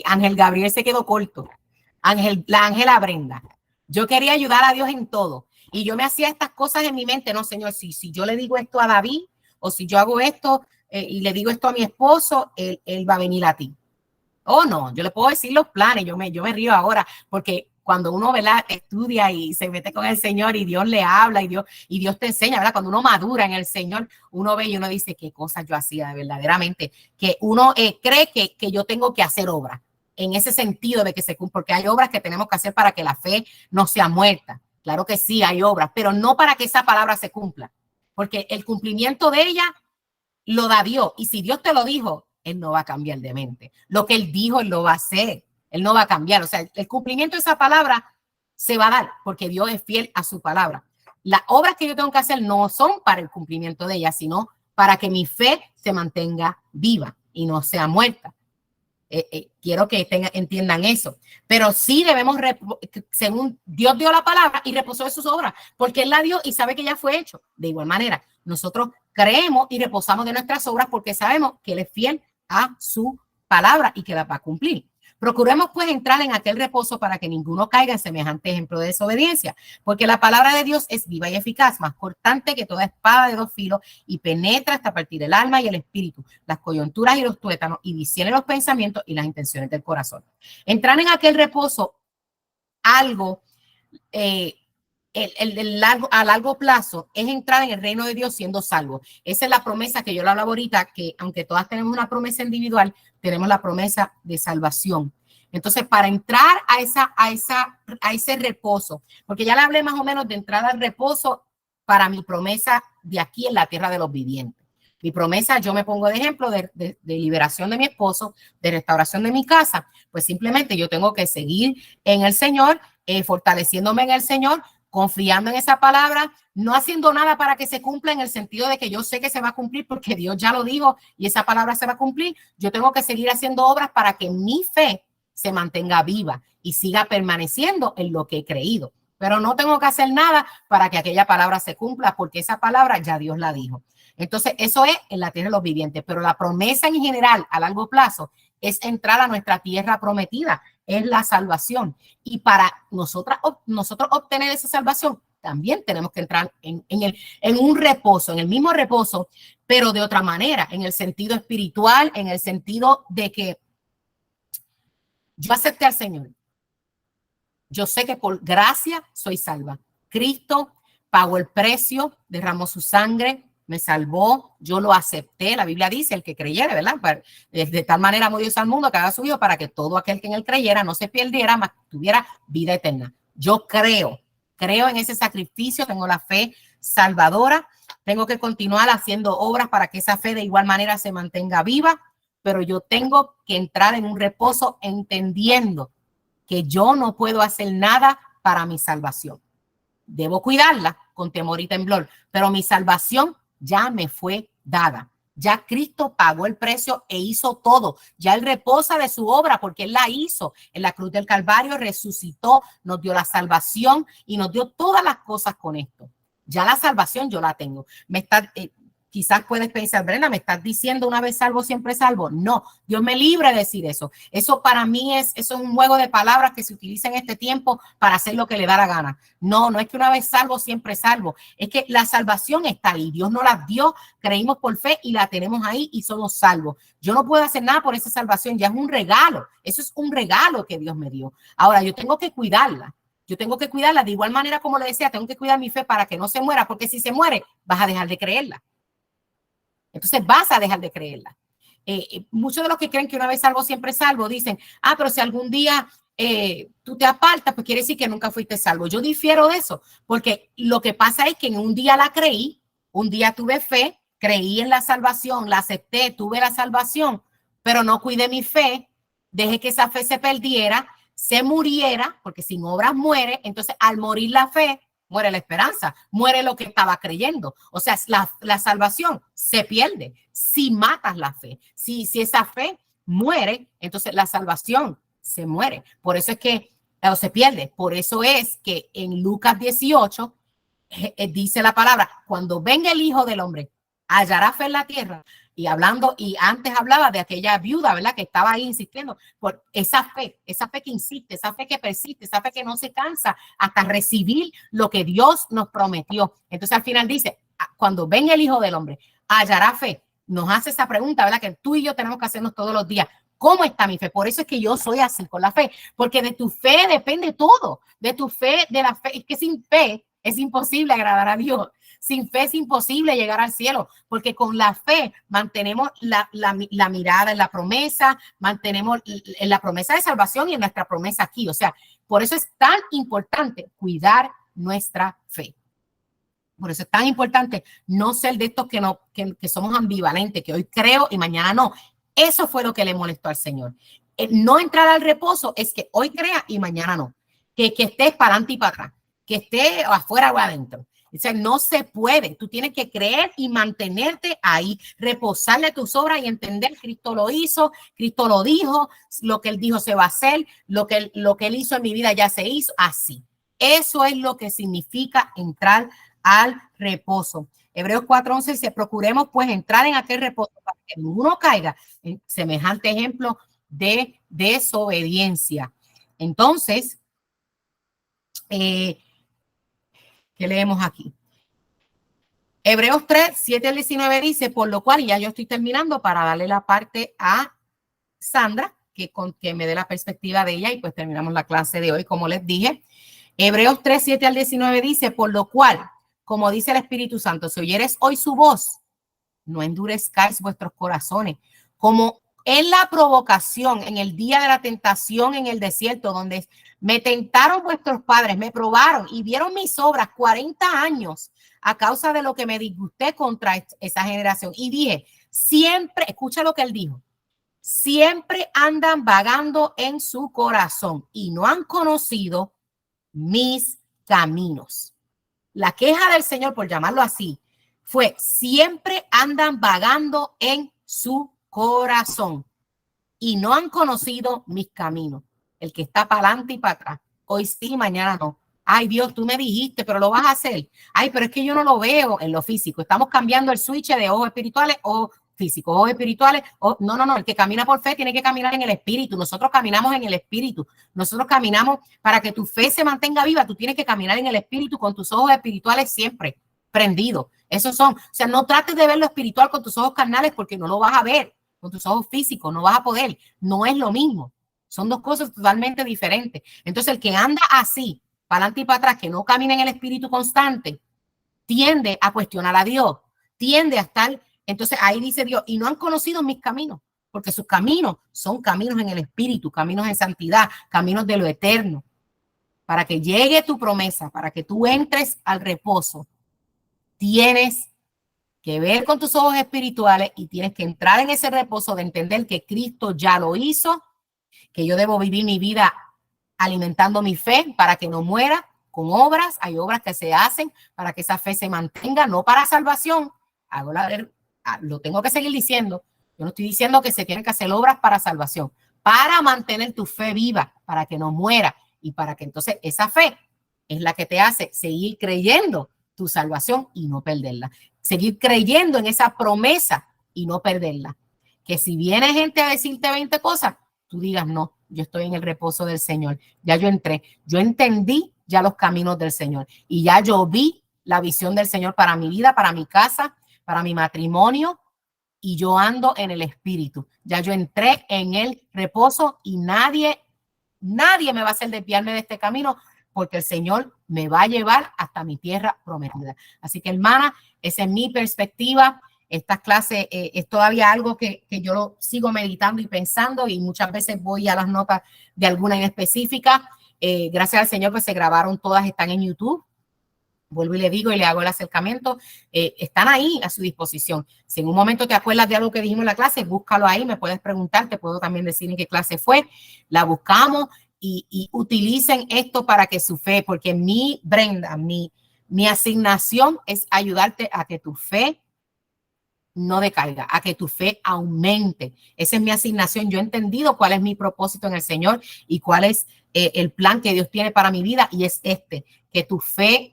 Ángel Gabriel se quedó corto. La Ángela Brenda. Yo quería ayudar a Dios en todo. Y yo me hacía estas cosas en mi mente. No, Señor, si yo le digo esto a David, o si yo hago esto y le digo esto a mi esposo, él va a venir a ti. Oh, no, yo le puedo decir los planes. Yo me río ahora porque cuando uno, ¿verdad?, estudia y se mete con el Señor y Dios le habla y Dios te enseña, ¿verdad? Cuando uno madura en el Señor, uno ve y uno dice qué cosas yo hacía verdaderamente, que uno cree que yo tengo que hacer obras en ese sentido de que se cumpla, porque hay obras que tenemos que hacer para que la fe no sea muerta. Claro que sí, hay obras, pero no para que esa palabra se cumpla, porque el cumplimiento de ella lo da Dios. Y si Dios te lo dijo, Él no va a cambiar de mente. Lo que Él dijo, Él lo va a hacer. Él no va a cambiar. O sea, el cumplimiento de esa palabra se va a dar porque Dios es fiel a su palabra. Las obras que yo tengo que hacer no son para el cumplimiento de ella, sino para que mi fe se mantenga viva y no sea muerta. Quiero que entiendan eso. Pero sí debemos, según Dios dio la palabra y reposó de sus obras, porque Él la dio y sabe que ya fue hecho. De igual manera, nosotros creemos y reposamos de nuestras obras porque sabemos que Él es fiel a su palabra y que la va a cumplir. Procuremos pues entrar en aquel reposo para que ninguno caiga en semejante ejemplo de desobediencia, porque la palabra de Dios es viva y eficaz, más cortante que toda espada de dos filos y penetra hasta partir el alma y el espíritu, las coyunturas y los tuétanos y discierne los pensamientos y las intenciones del corazón. Entrar en aquel reposo, algo a largo plazo, es entrar en el reino de Dios siendo salvo. Esa es la promesa que yo le hablaba ahorita, que aunque todas tenemos una promesa individual, tenemos la promesa de salvación. Entonces, para entrar a ese reposo, porque ya le hablé más o menos de entrar al reposo para mi promesa de aquí en la tierra de los vivientes. Mi promesa, yo me pongo de ejemplo de liberación de mi esposo, de restauración de mi casa, pues simplemente yo tengo que seguir en el Señor, fortaleciéndome en el Señor, confiando en esa palabra, no haciendo nada para que se cumpla en el sentido de que yo sé que se va a cumplir porque Dios ya lo dijo y esa palabra se va a cumplir. Yo tengo que seguir haciendo obras para que mi fe se mantenga viva y siga permaneciendo en lo que he creído. Pero no tengo que hacer nada para que aquella palabra se cumpla porque esa palabra ya Dios la dijo. Entonces, eso es en la tierra de los vivientes. Pero la promesa en general a largo plazo es entrar a nuestra tierra prometida, es la salvación. Y para nosotros obtener esa salvación, también tenemos que entrar en un reposo, en el mismo reposo, pero de otra manera, en el sentido espiritual, en el sentido de que yo acepté al Señor. Yo sé que por gracia soy salva. Cristo pagó el precio, derramó su sangre, me salvó, yo lo acepté. La Biblia dice, el que creyere, ¿verdad? De tal manera amó Dios al mundo que haga su hijo para que todo aquel que en él creyera no se perdiera, mas tuviera vida eterna. Yo creo en ese sacrificio, tengo la fe salvadora, tengo que continuar haciendo obras para que esa fe de igual manera se mantenga viva, pero yo tengo que entrar en un reposo entendiendo que yo no puedo hacer nada para mi salvación. Debo cuidarla con temor y temblor, pero mi salvación ya me fue dada. Ya Cristo pagó el precio e hizo todo. Ya Él reposa de su obra porque Él la hizo. En la cruz del Calvario resucitó, nos dio la salvación y nos dio todas las cosas con esto. Ya la salvación yo la tengo. Quizás puedes pensar, Brenda, ¿me estás diciendo una vez salvo, siempre salvo? No, Dios me libre de decir eso. Eso para mí eso es un juego de palabras que se utiliza en este tiempo para hacer lo que le da la gana. No, no es que una vez salvo, siempre salvo. Es que la salvación está ahí. Dios nos la dio, creímos por fe y la tenemos ahí y somos salvos. Yo no puedo hacer nada por esa salvación, ya es un regalo. Eso es un regalo que Dios me dio. Ahora, yo tengo que cuidarla. Yo tengo que cuidarla de igual manera como le decía, tengo que cuidar mi fe para que no se muera, porque si se muere, vas a dejar de creerla. Entonces vas a dejar de creerla. Muchos de los que creen que una vez salvo, siempre salvo, dicen, pero si algún día tú te apartas, pues quiere decir que nunca fuiste salvo. Yo difiero de eso, porque lo que pasa es que en un día la creí, un día tuve fe, creí en la salvación, la acepté, tuve la salvación, pero no cuidé mi fe, dejé que esa fe se perdiera, se muriera, porque sin obras muere. Entonces al morir la fe, muere la esperanza, muere lo que estaba creyendo. O sea, la salvación se pierde si matas la fe. Si esa fe muere, entonces la salvación se muere. Por eso es que, o se pierde. Por eso es que en Lucas 18 dice la palabra, cuando venga el Hijo del Hombre, hallará fe en la tierra. Y antes hablaba de aquella viuda, ¿verdad? Que estaba ahí insistiendo por esa fe que insiste, esa fe que persiste, esa fe que no se cansa hasta recibir lo que Dios nos prometió. Entonces al final dice, cuando venga el Hijo del Hombre, hallará fe. Nos hace esa pregunta, ¿verdad? Que tú y yo tenemos que hacernos todos los días. ¿Cómo está mi fe? Por eso es que yo soy así con la fe, porque de tu fe depende todo, de tu fe, de la fe. Es que sin fe es imposible agradar a Dios. Sin fe es imposible llegar al cielo, porque con la fe mantenemos la mirada en la promesa, mantenemos en la promesa de salvación y en nuestra promesa aquí. O sea, por eso es tan importante cuidar nuestra fe. Por eso es tan importante no ser de estos que somos ambivalentes, que hoy creo y mañana no. Eso fue lo que le molestó al Señor. No entrar al reposo es que hoy crea y mañana no. Que estés para adelante y para atrás, que esté afuera o adentro. O sea, no se puede. Tú tienes que creer y mantenerte ahí, reposarle tus obras y entender, Cristo lo hizo, Cristo lo dijo, lo que Él dijo se va a hacer, lo que Él hizo en mi vida ya se hizo, así. Eso es lo que significa entrar al reposo. Hebreos 4:11 dice, procuremos pues entrar en aquel reposo para que ninguno caiga en semejante ejemplo de desobediencia. Entonces, ¿qué leemos aquí? Hebreos 3:7-19 dice, por lo cual, y ya yo estoy terminando para darle la parte a Sandra, que me dé la perspectiva de ella y pues terminamos la clase de hoy, como les dije. Hebreos 3:7-19 dice, por lo cual, como dice el Espíritu Santo, si oyeres hoy su voz, no endurezcáis vuestros corazones, como en la provocación, en el día de la tentación en el desierto, donde me tentaron vuestros padres, me probaron y vieron mis obras 40 años a causa de lo que me disgusté contra esa generación. Y dije, siempre, escucha lo que él dijo, siempre andan vagando en su corazón y no han conocido mis caminos. La queja del Señor, por llamarlo así, fue siempre andan vagando en su corazón y no han conocido mis caminos. El que está para adelante y para atrás. Hoy sí, mañana no. Ay, Dios, tú me dijiste, pero lo vas a hacer. Ay, pero es que yo no lo veo en lo físico. Estamos cambiando el switch de ojos espirituales o físicos, ojos espirituales. No, el que camina por fe tiene que caminar en el espíritu. Nosotros caminamos en el espíritu. Nosotros caminamos para que tu fe se mantenga viva. Tú tienes que caminar en el espíritu con tus ojos espirituales siempre prendidos. Esos son, o sea, no trates de ver lo espiritual con tus ojos carnales porque no lo vas a ver con tus ojos físicos, no vas a poder. No es lo mismo. Son dos cosas totalmente diferentes. Entonces, el que anda así, para adelante y para atrás, que no camina en el espíritu constante, tiende a cuestionar a Dios, tiende a estar, entonces ahí dice Dios, y no han conocido mis caminos, porque sus caminos son caminos en el espíritu, caminos en santidad, caminos de lo eterno. Para que llegue tu promesa, para que tú entres al reposo, tienes que ver con tus ojos espirituales y tienes que entrar en ese reposo de entender que Cristo ya lo hizo, que yo debo vivir mi vida alimentando mi fe para que no muera con obras. Hay obras que se hacen para que esa fe se mantenga, no para salvación. Lo tengo que seguir diciendo. Yo no estoy diciendo que se tienen que hacer obras para salvación, para mantener tu fe viva, para que no muera y para que entonces esa fe es la que te hace seguir creyendo tu salvación y no perderla. Seguir creyendo en esa promesa y no perderla. Que si viene gente a decirte 20 cosas, tú digas, no, yo estoy en el reposo del Señor. Ya yo entré, yo entendí ya los caminos del Señor y ya yo vi la visión del Señor para mi vida, para mi casa, para mi matrimonio, y yo ando en el espíritu. Ya yo entré en el reposo y nadie me va a hacer desviarme de este camino porque el Señor me va a llevar hasta mi tierra prometida. Así que, hermana, esa es mi perspectiva. Estas clases es todavía algo que yo lo sigo meditando y pensando, y muchas veces voy a las notas de alguna en específica. Gracias al Señor, pues se grabaron todas, están en YouTube. Vuelvo y le digo y le hago el acercamiento. Están ahí a su disposición. Si en un momento te acuerdas de algo que dijimos en la clase, búscalo ahí, me puedes preguntar, te puedo también decir en qué clase fue. La buscamos y utilicen esto para que su fe, porque Brenda, mi asignación es ayudarte a que tu fe no decaiga, a que tu fe aumente. Esa es mi asignación. Yo he entendido cuál es mi propósito en el Señor y cuál es el plan que Dios tiene para mi vida, y es que tu fe,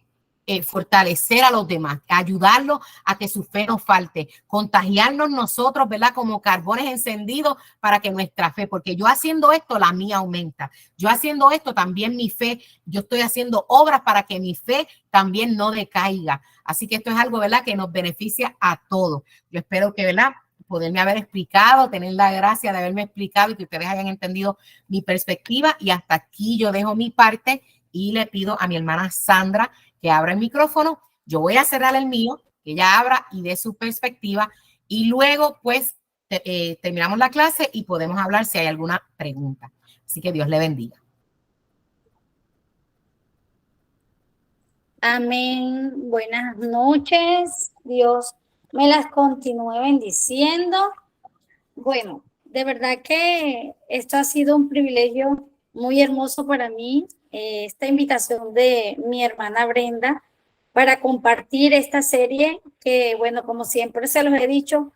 fortalecer a los demás, ayudarlos a que su fe no falte, contagiarnos nosotros, ¿verdad? Como carbones encendidos para que nuestra fe, porque yo haciendo esto, la mía aumenta. Yo haciendo esto, también mi fe, yo estoy haciendo obras para que mi fe también no decaiga. Así que esto es algo, ¿verdad?, que nos beneficia a todos. Yo espero que, ¿verdad?, poderme haber explicado, tener la gracia de haberme explicado y que ustedes hayan entendido mi perspectiva. Y hasta aquí yo dejo mi parte y le pido a mi hermana Sandra que abra el micrófono. Yo voy a cerrar el mío, que ella abra y dé su perspectiva, y luego pues terminamos la clase y podemos hablar si hay alguna pregunta. Así que Dios le bendiga. Amén. Buenas noches. Dios me las continúe bendiciendo. Bueno, de verdad que esto ha sido un privilegio muy hermoso para mí, esta invitación de mi hermana Brenda para compartir esta serie que, bueno, como siempre se los he dicho,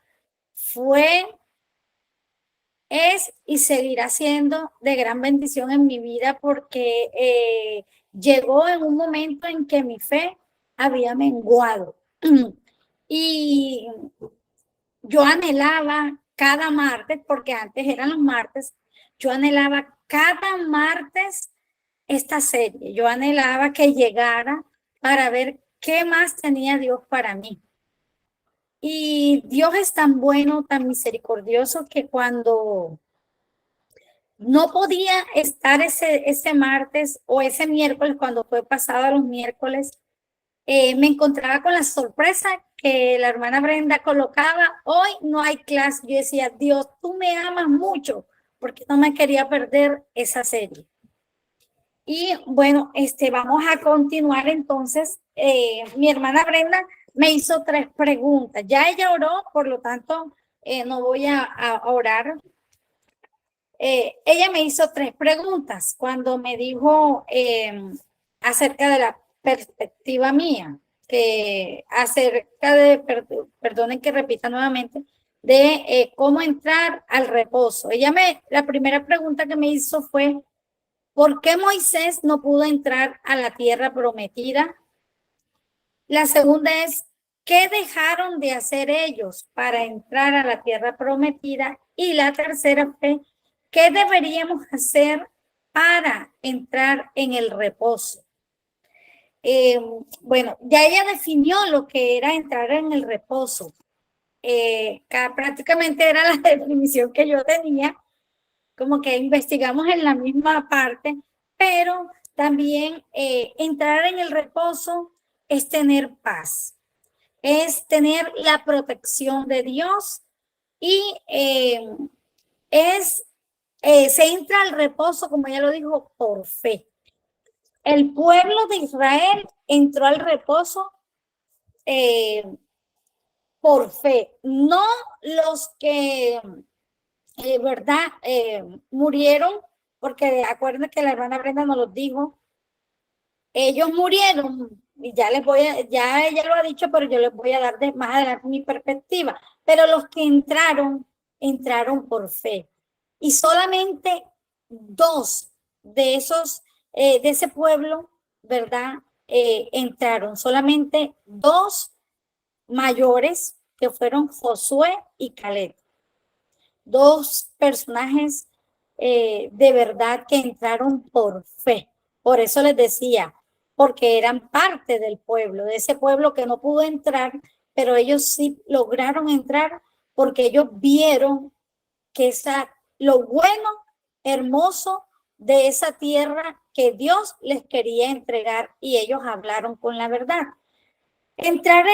es y seguirá siendo de gran bendición en mi vida, porque llegó en un momento en que mi fe había menguado y yo anhelaba cada martes, porque antes eran los martes, yo anhelaba cada martes esta serie. Yo anhelaba que llegara para ver qué más tenía Dios para mí. Y Dios es tan bueno, tan misericordioso, que cuando no podía estar ese martes o ese miércoles, cuando fue pasado a los miércoles, me encontraba con la sorpresa que la hermana Brenda colocaba: hoy no hay clase. Yo decía, Dios, tú me amas mucho, porque no me quería perder esa serie. Y bueno, vamos a continuar entonces. Mi hermana Brenda me hizo 3 preguntas. Ya ella oró, por lo tanto, no voy a orar. Ella me hizo 3 preguntas cuando me dijo acerca de la perspectiva mía, acerca de, perdonen que repita nuevamente, de cómo entrar al reposo. La primera pregunta que me hizo fue: ¿por qué Moisés no pudo entrar a la tierra prometida? La segunda es: ¿qué dejaron de hacer ellos para entrar a la tierra prometida? Y la tercera fue, ¿qué deberíamos hacer para entrar en el reposo? Bueno, ya ella definió lo que era entrar en el reposo. Prácticamente era la definición que yo tenía, como que investigamos en la misma parte, pero también entrar en el reposo es tener paz, es tener la protección de Dios y se entra al reposo, como ya lo dijo, por fe. El pueblo de Israel entró al reposo por fe, no los que, ¿verdad? Murieron, porque acuérdense que la hermana Brenda nos lo dijo, ellos murieron, y ya ella lo ha dicho, pero yo les voy a dar más adelante mi perspectiva, pero los que entraron por fe, y solamente 2 de esos, de ese pueblo, ¿verdad? Entraron, solamente 2 mayores, que fueron Josué y Caleb, 2 personajes de verdad que entraron por fe. Por eso les decía, porque eran parte del pueblo, de ese pueblo que no pudo entrar, pero ellos sí lograron entrar porque ellos vieron que lo bueno, hermoso de esa tierra que Dios les quería entregar, y ellos hablaron con la verdad. Entrar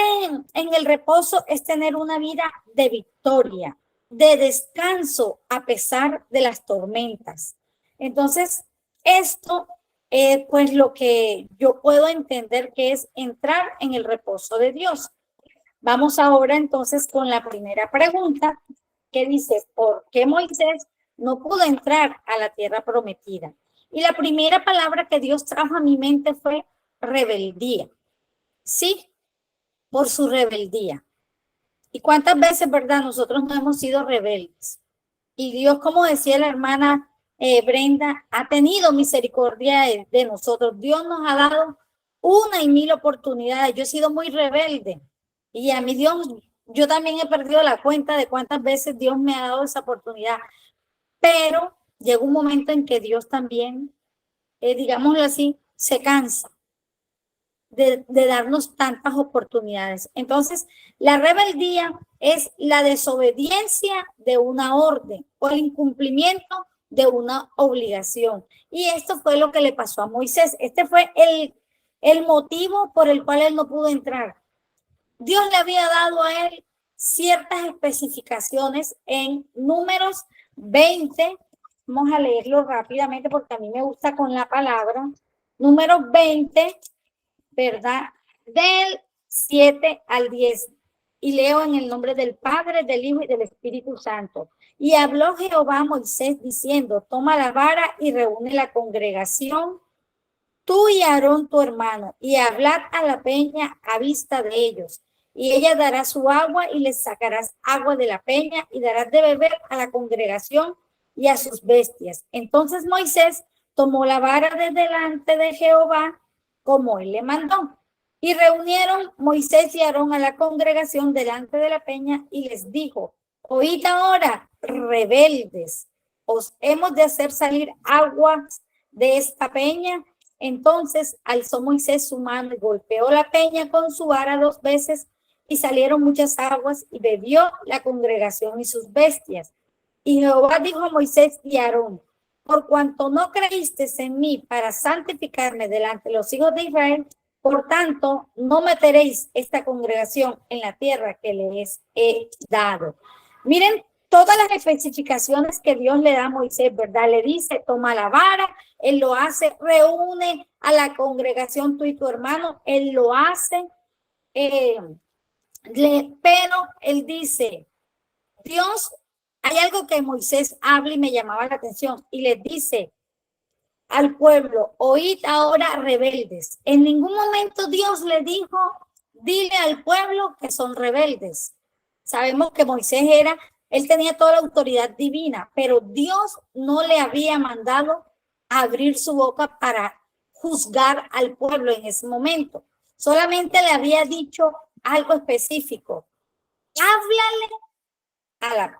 en el reposo es tener una vida de victoria, de descanso a pesar de las tormentas. Entonces, esto es pues lo que yo puedo entender que es entrar en el reposo de Dios. Vamos ahora entonces con la primera pregunta, que dice, ¿por qué Moisés no pudo entrar a la tierra prometida? Y la primera palabra que Dios trajo a mi mente fue rebeldía. Sí, por su rebeldía. ¿Y cuántas veces, verdad, nosotros no hemos sido rebeldes? Y Dios, como decía la hermana Brenda, ha tenido misericordia de nosotros. Dios nos ha dado 1 y 1000 oportunidades. Yo he sido muy rebelde, y a mí Dios, yo también he perdido la cuenta de cuántas veces Dios me ha dado esa oportunidad. Pero llega un momento en que Dios también, digámoslo así, se cansa de darnos tantas oportunidades. Entonces, la rebeldía es la desobediencia de una orden o el incumplimiento de una obligación. Y esto fue lo que le pasó a Moisés. Este fue el motivo por el cual él no pudo entrar. Dios le había dado a él ciertas especificaciones en Números 20. Vamos a leerlo rápidamente porque a mí me gusta con la palabra. Números 20, ¿verdad? Del 7 al 10. Y leo en el nombre del Padre, del Hijo y del Espíritu Santo. Y habló Jehová a Moisés diciendo, toma la vara y reúne la congregación, tú y Aarón tu hermano, y hablad a la peña a vista de ellos. Y ella dará su agua y les sacarás agua de la peña y darás de beber a la congregación y a sus bestias. Entonces Moisés tomó la vara de delante de Jehová como él le mandó. Y reunieron Moisés y Aarón a la congregación delante de la peña y les dijo, oíd ahora, rebeldes, os hemos de hacer salir aguas de esta peña. Entonces alzó Moisés su mano y golpeó la peña con su vara 2 veces y salieron muchas aguas y bebió la congregación y sus bestias. Y Jehová dijo a Moisés y a Aarón, por cuanto no creísteis en mí para santificarme delante de los hijos de Israel, por tanto, no meteréis esta congregación en la tierra que les he dado. Miren todas las especificaciones que Dios le da a Moisés, ¿verdad? Le dice, toma la vara, él lo hace, reúne a la congregación tú y tu hermano, él lo hace, pero él dice, Dios, hay algo que Moisés habla y me llamaba la atención, y les dice al pueblo, oíd ahora rebeldes. En ningún momento Dios le dijo, dile al pueblo que son rebeldes. Sabemos que Moisés él tenía toda la autoridad divina, pero Dios no le había mandado a abrir su boca para juzgar al pueblo en ese momento. Solamente le había dicho, algo específico. Háblale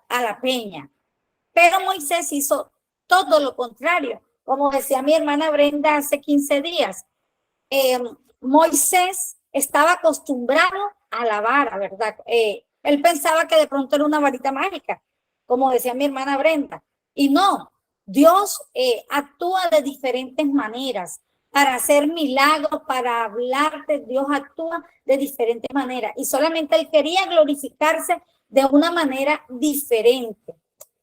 a la peña. Pero Moisés hizo todo lo contrario. Como decía mi hermana Brenda hace 15 días, Moisés estaba acostumbrado a la vara, ¿verdad? Él pensaba que de pronto era una varita mágica, como decía mi hermana Brenda. Y no, Dios actúa de diferentes maneras. Para hacer milagros, para hablarte, Dios actúa de diferentes maneras. Y solamente él quería glorificarse de una manera diferente.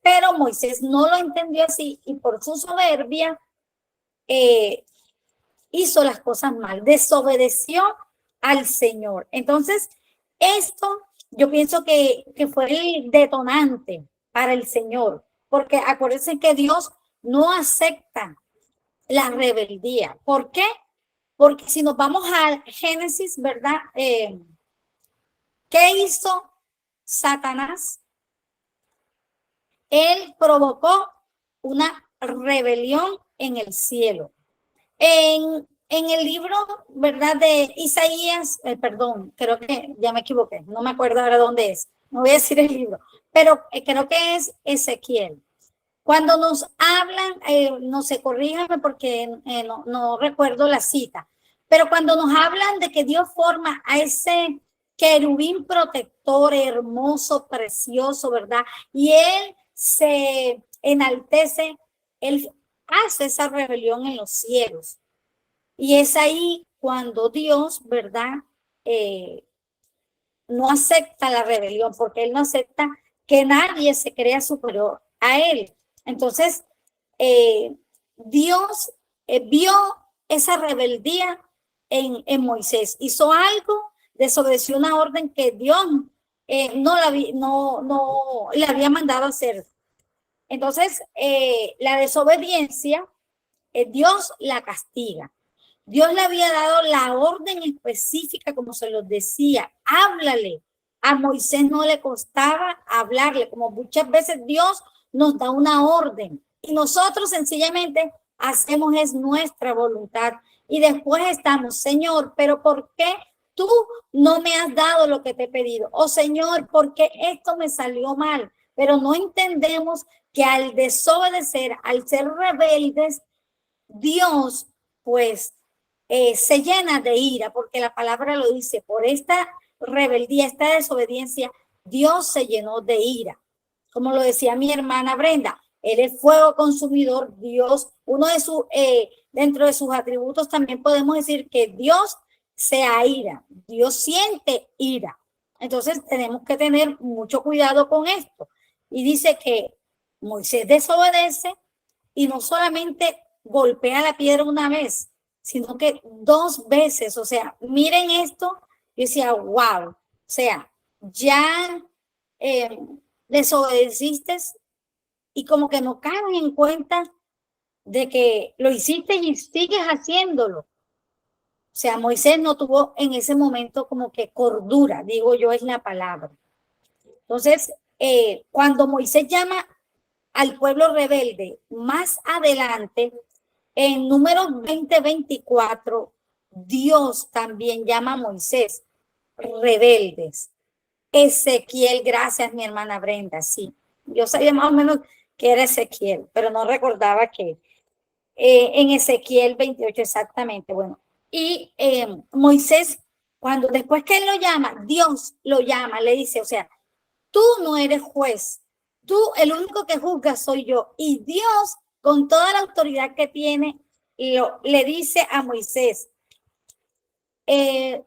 Pero Moisés no lo entendió así y por su soberbia hizo las cosas mal, desobedeció al Señor. Entonces, esto yo pienso que fue el detonante para el Señor, porque acuérdense que Dios no acepta la rebeldía. ¿Por qué? Porque si nos vamos a Génesis, ¿verdad? ¿Qué hizo Satanás? Él provocó una rebelión en el cielo. En el libro, ¿verdad? De Isaías, perdón, creo que ya me equivoqué, no me acuerdo ahora dónde es, no voy a decir el libro, pero creo que es Ezequiel. Cuando nos hablan, no sé, corríjame porque no recuerdo la cita, pero cuando nos hablan de que Dios forma a ese querubín protector, hermoso, precioso, ¿verdad? Y él se enaltece, él hace esa rebelión en los cielos. Y es ahí cuando Dios, ¿verdad? No acepta la rebelión, porque él no acepta que nadie se crea superior a él. Entonces, Dios vio esa rebeldía en Moisés. Hizo algo, desobedeció una orden que Dios no le había mandado hacer. Entonces, la desobediencia, Dios la castiga. Dios le había dado la orden específica, como se los decía, háblale. A Moisés no le costaba hablarle, como muchas veces Dios nos da una orden y nosotros sencillamente hacemos es nuestra voluntad y después estamos, Señor, pero ¿por qué tú no me has dado lo que te he pedido? O Señor, ¿por qué esto me salió mal? Pero no entendemos que al desobedecer, al ser rebeldes, Dios pues se llena de ira, porque la palabra lo dice, por esta rebeldía, esta desobediencia, Dios se llenó de ira. Como lo decía mi hermana Brenda, él es fuego consumidor, Dios, uno de sus, dentro de sus atributos también podemos decir que Dios se aira, Dios siente ira. Entonces tenemos que tener mucho cuidado con esto. Y dice que Moisés desobedece y no solamente golpea la piedra una vez, sino que 2 veces. O sea, miren esto, yo decía, wow, o sea, ya desobedeciste y como que no caen en cuenta de que lo hiciste y sigues haciéndolo. O sea, Moisés no tuvo en ese momento como que cordura, digo yo, es la palabra. Entonces, cuando Moisés llama al pueblo rebelde más adelante, en Números 20:24, Dios también llama a Moisés rebeldes. Ezequiel, gracias mi hermana Brenda, sí. Yo sabía más o menos que era Ezequiel, pero no recordaba que en Ezequiel 28 exactamente. Bueno, y Moisés, cuando después que él lo llama, Dios lo llama, le dice, o sea, tú no eres juez, tú el único que juzga soy yo. Y Dios, con toda la autoridad que tiene, le dice a Moisés,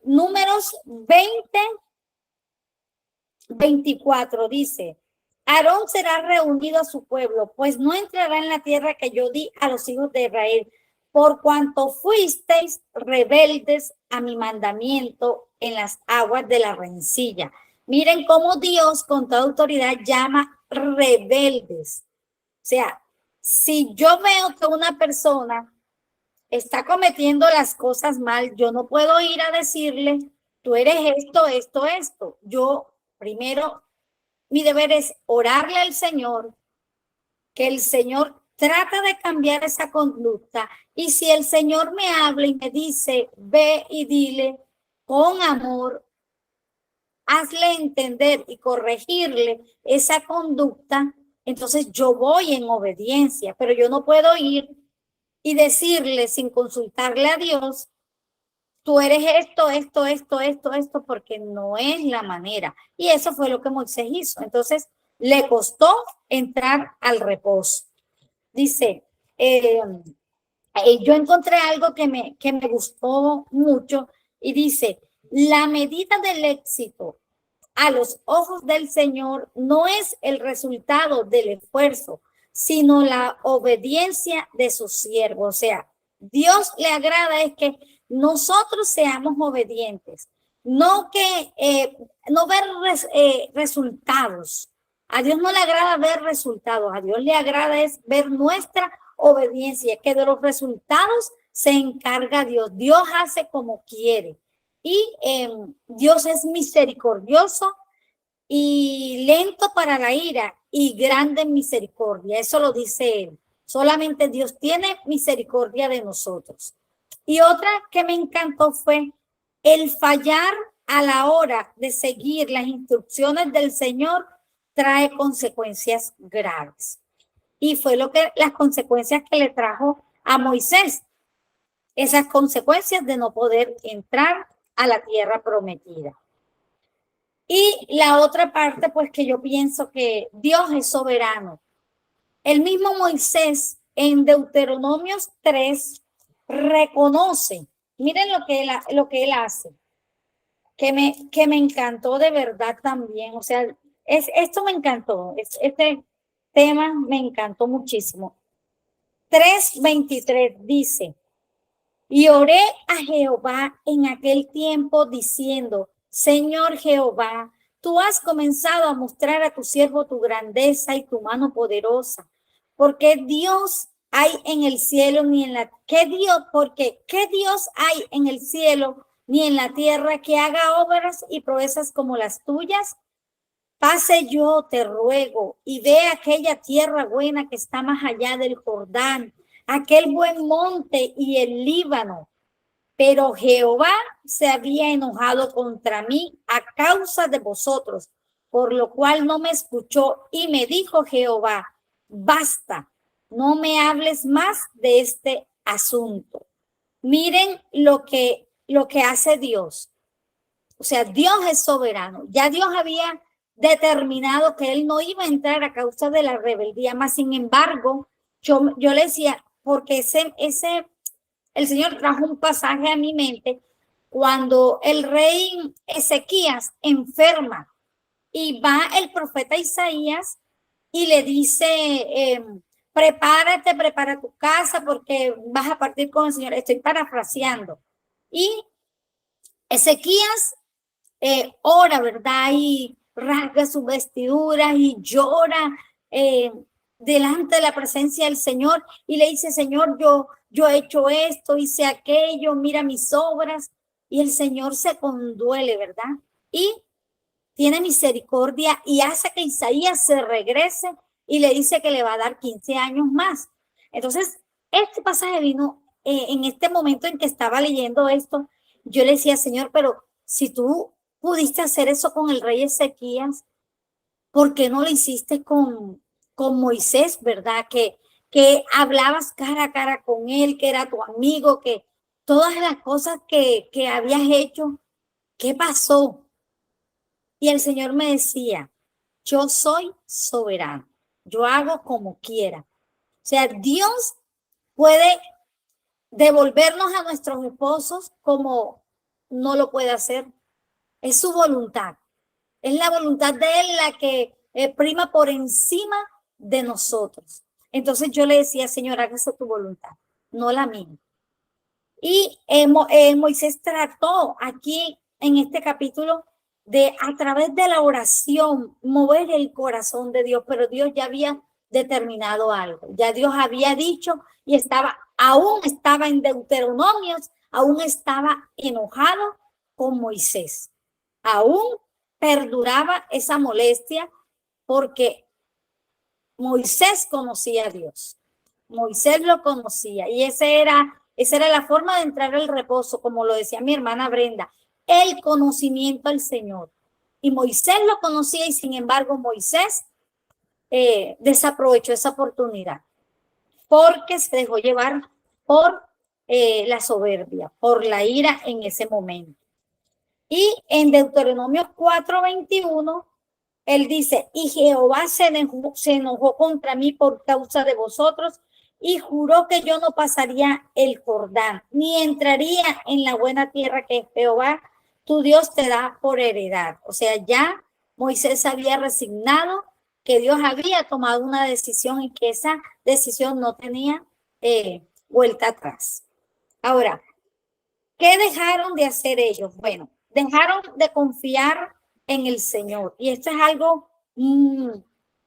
Números 20:24 dice, Aarón será reunido a su pueblo, pues no entrará en la tierra que yo di a los hijos de Israel, por cuanto fuisteis rebeldes a mi mandamiento en las aguas de la rencilla. Miren cómo Dios con toda autoridad llama rebeldes. O sea, si yo veo que una persona está cometiendo las cosas mal, yo no puedo ir a decirle, tú eres esto. Yo primero, mi deber es orarle al Señor, que el Señor trata de cambiar esa conducta. Y si el Señor me habla y me dice, ve y dile con amor, hazle entender y corregirle esa conducta, entonces yo voy en obediencia, pero yo no puedo ir y decirle sin consultarle a Dios, tú eres esto, porque no es la manera. Y eso fue lo que Moisés hizo. Entonces, le costó entrar al reposo. Dice, yo encontré algo que me gustó mucho y dice, la medida del éxito a los ojos del Señor no es el resultado del esfuerzo, sino la obediencia de su siervo. O sea, Dios le agrada es que nosotros seamos obedientes, no que no ver resultados. A Dios no le agrada ver resultados, a Dios le agrada es ver nuestra obediencia, que de los resultados se encarga Dios. Dios hace como quiere. Y Dios es misericordioso y lento para la ira y grande en misericordia. Eso lo dice él. Solamente Dios tiene misericordia de nosotros. Y otra que me encantó fue el fallar a la hora de seguir las instrucciones del Señor trae consecuencias graves. Y fue las consecuencias que le trajo a Moisés. Esas consecuencias de no poder entrar a la tierra prometida. Y la otra parte, pues que yo pienso que Dios es soberano. El mismo Moisés en Deuteronomios 3 reconoce, miren lo que él hace, que me encantó de verdad también. O sea, esto me encantó, este tema me encantó muchísimo. 3:23 dice, y oré a Jehová en aquel tiempo diciendo, Señor Jehová, tú has comenzado a mostrar a tu siervo tu grandeza y tu mano poderosa, porque Dios hay en el cielo ni en la ¿qué Dios hay en el cielo ni en la tierra que haga obras y proezas como las tuyas? Pase yo, te ruego, y ve aquella tierra buena que está más allá del Jordán, aquel buen monte y el Líbano. Pero Jehová se había enojado contra mí a causa de vosotros, por lo cual no me escuchó, y me dijo Jehová, basta, no me hables más de este asunto. Miren lo que hace Dios. O sea, Dios es soberano. Ya Dios había determinado que él no iba a entrar a causa de la rebeldía, más sin embargo, yo le decía, porque el Señor trajo un pasaje a mi mente cuando el rey Ezequías enferma y va el profeta Isaías y le dice, prepárate, prepara tu casa porque vas a partir con el Señor. Estoy parafraseando. Y Ezequías ora, ¿verdad? Y rasga sus vestiduras y llora delante de la presencia del Señor y le dice, Señor, yo he hecho esto, hice aquello, mira mis obras. Y el Señor se conduele, ¿verdad? Y tiene misericordia y hace que Isaías se regrese y le dice que le va a dar 15 años más. Entonces, este pasaje vino en este momento en que estaba leyendo esto. Yo le decía, Señor, pero si tú pudiste hacer eso con el rey Ezequías, ¿por qué no lo hiciste con Moisés, verdad? Que hablabas cara a cara con él, que era tu amigo, que todas las cosas que habías hecho, ¿qué pasó? Y el Señor me decía, yo soy soberano, yo hago como quiera. O sea, Dios puede devolvernos a nuestros esposos como no lo puede hacer. Es su voluntad. Es la voluntad de él la que prima por encima de nosotros. Entonces yo le decía, Señor, hágase tu voluntad, no la mía. Y Moisés trató aquí en este capítulo de a través de la oración mover el corazón de Dios, pero Dios ya había determinado algo. Ya Dios había dicho y aún estaba en Deuteronomios, aún estaba enojado con Moisés. Aún perduraba esa molestia porque Moisés conocía a Dios. Moisés lo conocía y esa era la forma de entrar al reposo, como lo decía mi hermana Brenda, el conocimiento al Señor. Y Moisés lo conocía y sin embargo Moisés desaprovechó esa oportunidad porque se dejó llevar por la soberbia, por la ira en ese momento. Y en Deuteronomio 4:21, él dice, y Jehová se enojó contra mí por causa de vosotros y juró que yo no pasaría el Jordán, ni entraría en la buena tierra que Jehová, tu Dios, te da por heredad. O sea, ya Moisés había resignado que Dios había tomado una decisión y que esa decisión no tenía vuelta atrás. Ahora, ¿qué dejaron de hacer ellos? Bueno, dejaron de confiar en el Señor. Y esto es algo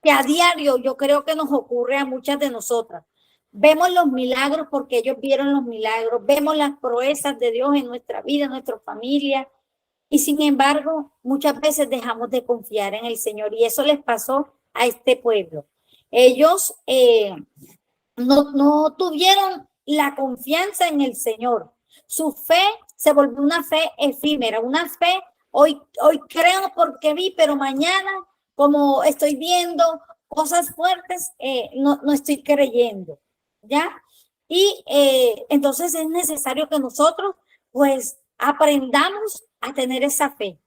que a diario yo creo que nos ocurre a muchas de nosotras. Vemos los milagros porque ellos vieron los milagros, vemos las proezas de Dios en nuestra vida, en nuestra familia, y sin embargo, muchas veces dejamos de confiar en el Señor y eso les pasó a este pueblo. Ellos no tuvieron la confianza en el Señor. Su fe se volvió una fe efímera, una fe, hoy creo porque vi, pero mañana, como estoy viendo cosas fuertes, no estoy creyendo, ¿ya? Y entonces es necesario que nosotros, pues, aprendamos a tener esa fe,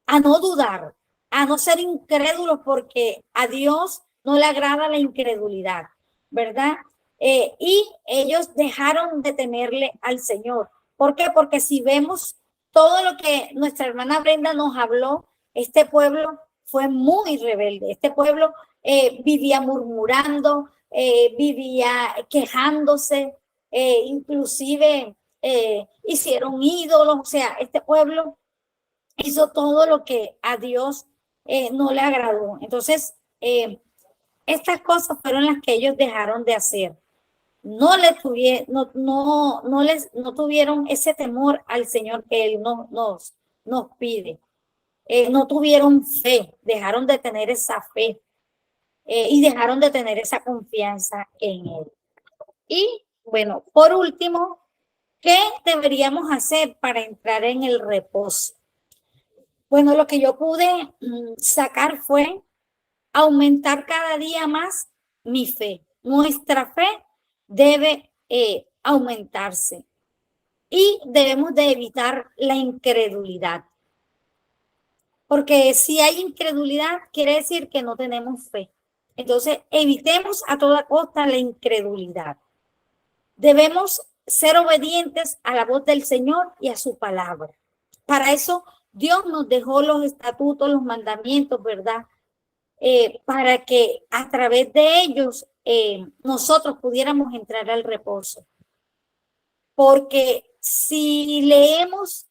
a no dudar, a no ser incrédulos, porque a Dios no le agrada la incredulidad, ¿verdad? Y ellos dejaron de temerle al Señor. ¿Por qué? Porque si vemos todo lo que nuestra hermana Brenda nos habló, este pueblo fue muy rebelde. Este pueblo vivía murmurando, vivía quejándose, inclusive hicieron ídolos. O sea, este pueblo hizo todo lo que a Dios no le agradó. Entonces, estas cosas fueron las que ellos dejaron de hacer. No tuvieron ese temor al Señor que Él nos pide. No tuvieron fe, dejaron de tener esa fe y dejaron de tener esa confianza en Él. Y bueno, por último, ¿qué deberíamos hacer para entrar en el reposo? Bueno, lo que yo pude sacar fue aumentar cada día más mi fe. Nuestra fe debe aumentarse y debemos de evitar la incredulidad. Porque si hay incredulidad, quiere decir que no tenemos fe. Entonces, evitemos a toda costa la incredulidad. Debemos ser obedientes a la voz del Señor y a su palabra. Para eso, Dios nos dejó los estatutos, los mandamientos, ¿verdad? Para que a través de ellos nosotros pudiéramos entrar al reposo. Porque si leemos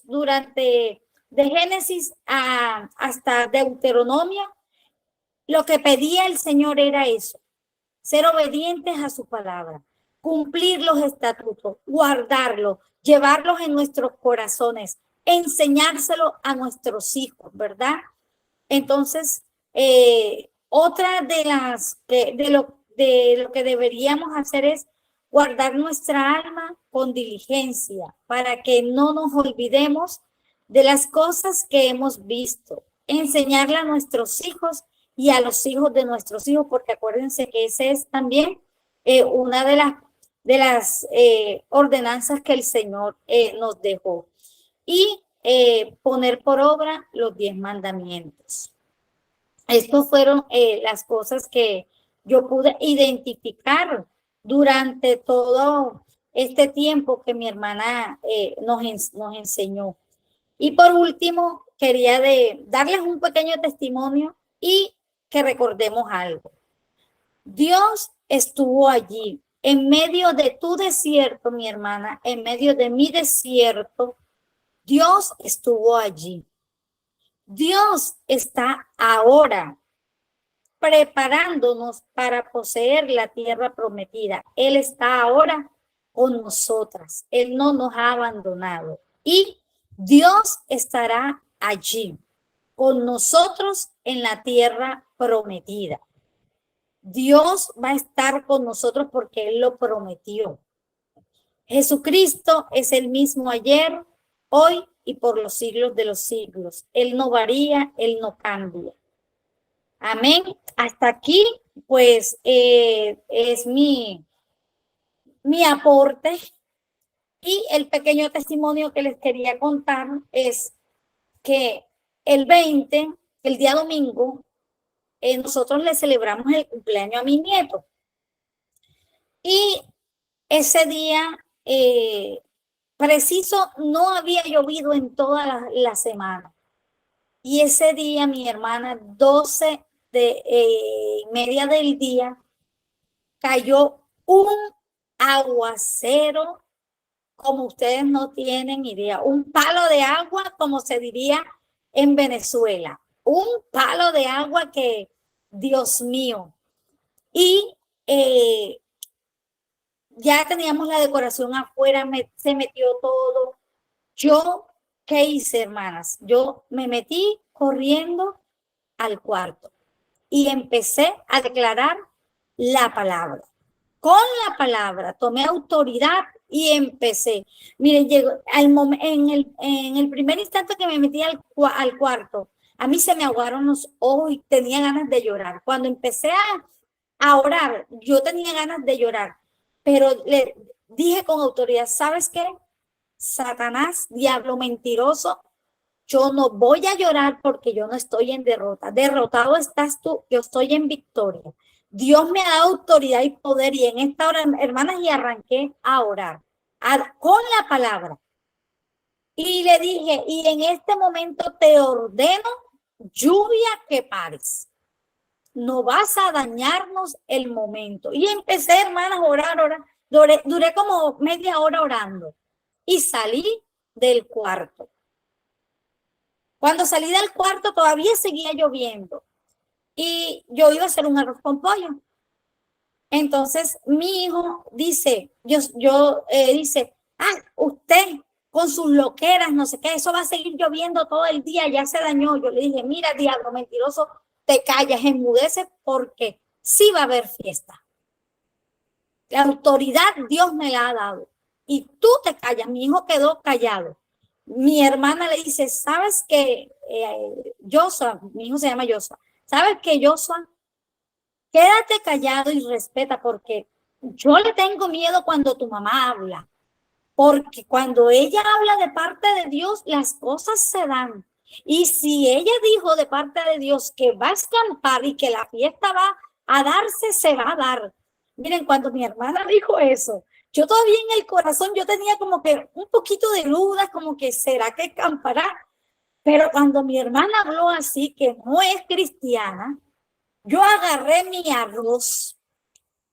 durante de Génesis hasta Deuteronomio, lo que pedía el Señor era eso, ser obedientes a su palabra, cumplir los estatutos, guardarlos, llevarlos en nuestros corazones, enseñárselo a nuestros hijos, ¿verdad? Entonces, otra de lo que deberíamos hacer es guardar nuestra alma con diligencia para que no nos olvidemos de las cosas que hemos visto, enseñarle a nuestros hijos y a los hijos de nuestros hijos, porque acuérdense que ese es también una de las ordenanzas que el Señor nos dejó. Y poner por obra los 10 mandamientos. Estas fueron las cosas que yo pude identificar durante todo este tiempo que mi hermana nos enseñó. Y por último, quería darles un pequeño testimonio y que recordemos algo. Dios estuvo allí, en medio de tu desierto, mi hermana, en medio de mi desierto. Dios estuvo allí. Dios está ahora preparándonos para poseer la tierra prometida. Él está ahora con nosotras. Él no nos ha abandonado. Y Dios estará allí con nosotros en la tierra prometida. Dios va a estar con nosotros porque Él lo prometió. Jesucristo es el mismo ayer, hoy y por los siglos de los siglos. Él no varía, Él no cambia. Amén. Hasta aquí, pues, es mi aporte. Y el pequeño testimonio que les quería contar es que el 20, el día domingo, nosotros le celebramos el cumpleaños a mi nieto. Y ese día, preciso, no había llovido en toda la semana. Y ese día mi hermana, 12:30 del día, cayó un aguacero como ustedes no tienen idea. Un palo de agua, como se diría en Venezuela. Un palo de agua que, Dios mío. Y ya teníamos la decoración afuera, se metió todo. Yo, ¿qué hice, hermanas? Yo me metí corriendo al cuarto y empecé a declarar la palabra. Con la palabra tomé autoridad y empecé. Miren, llegó en el primer instante que me metí al cuarto, a mí se me aguaron los ojos y tenía ganas de llorar. Cuando empecé a orar, yo tenía ganas de llorar, pero le dije con autoridad, ¿sabes qué? Satanás, diablo mentiroso, yo no voy a llorar porque yo no estoy en derrota. Derrotado estás tú, yo estoy en victoria. Dios me ha dado autoridad y poder y en esta hora, hermanas, y arranqué a orar con la palabra. Y le dije, y en este momento te ordeno, lluvia, que pares. No vas a dañarnos el momento. Y empecé, hermanas, a orar. Duré como media hora orando y salí del cuarto. Cuando salí del cuarto todavía seguía lloviendo y yo iba a hacer un arroz con pollo. Entonces mi hijo dice, dice, usted con sus loqueras, no sé qué, eso va a seguir lloviendo todo el día, ya se dañó. Yo le dije, mira, diablo mentiroso, te callas, enmudeces, porque sí va a haber fiesta. La autoridad Dios me la ha dado y tú te callas. Mi hijo quedó callado. Mi hermana le dice, ¿sabes qué, Joshua? Mi hijo se llama Joshua. ¿Sabes qué, Joshua? Quédate callado y respeta, porque yo le tengo miedo cuando tu mamá habla. Porque cuando ella habla de parte de Dios, las cosas se dan. Y si ella dijo de parte de Dios que va a escampar y que la fiesta va a darse, se va a dar. Miren, cuando mi hermana dijo eso, yo todavía en el corazón, yo tenía como que un poquito de dudas, como que ¿será que escampará? Pero cuando mi hermana habló así, que no es cristiana, yo agarré mi arroz,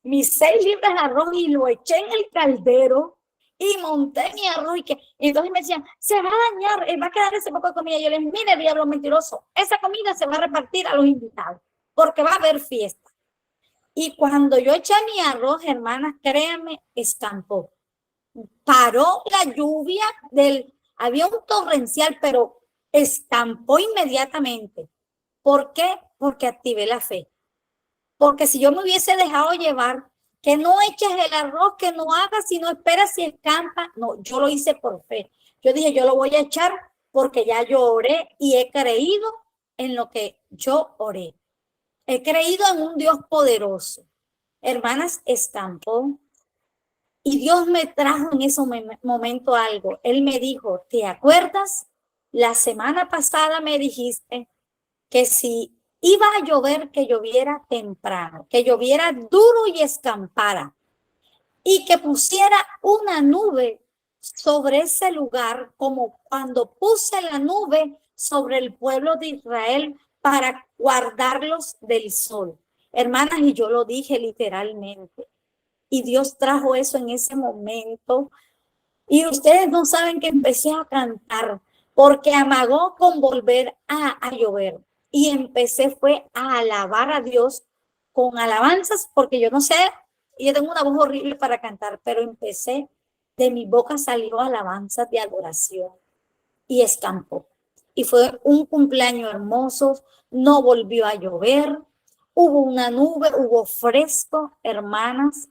mis 6 libras de arroz y lo eché en el caldero y monté mi arroz y entonces me decían, se va a dañar, va a quedar ese poco de comida. Yo les dije, mire, diablo mentiroso, esa comida se va a repartir a los invitados porque va a haber fiesta. Y cuando yo eché mi arroz, hermanas, créanme, escampó. Paró la lluvia, había un torrencial, pero escampó inmediatamente. ¿Por qué? Porque activé la fe. Porque si yo me hubiese dejado llevar, que no eches el arroz, que no hagas, si no esperas si escampa. No, yo lo hice por fe. Yo dije, yo lo voy a echar porque ya yo oré y he creído en lo que yo oré. He creído en un Dios poderoso. Hermanas, escampó. Y Dios me trajo en ese momento algo. Él me dijo, ¿te acuerdas? La semana pasada me dijiste que si iba a llover, que lloviera temprano, que lloviera duro y escampara, y que pusiera una nube sobre ese lugar, como cuando puse la nube sobre el pueblo de Israel para guardarlos del sol. Hermanas, y yo lo dije literalmente. Y Dios trajo eso en ese momento. Y ustedes no saben que empecé a cantar, porque amagó con volver a llover. Y empecé fue a alabar a Dios con alabanzas, porque yo no sé, yo tengo una voz horrible para cantar, pero empecé, de mi boca salió alabanzas de adoración y escampó. Y fue un cumpleaños hermoso, no volvió a llover, hubo una nube, hubo fresco, hermanas,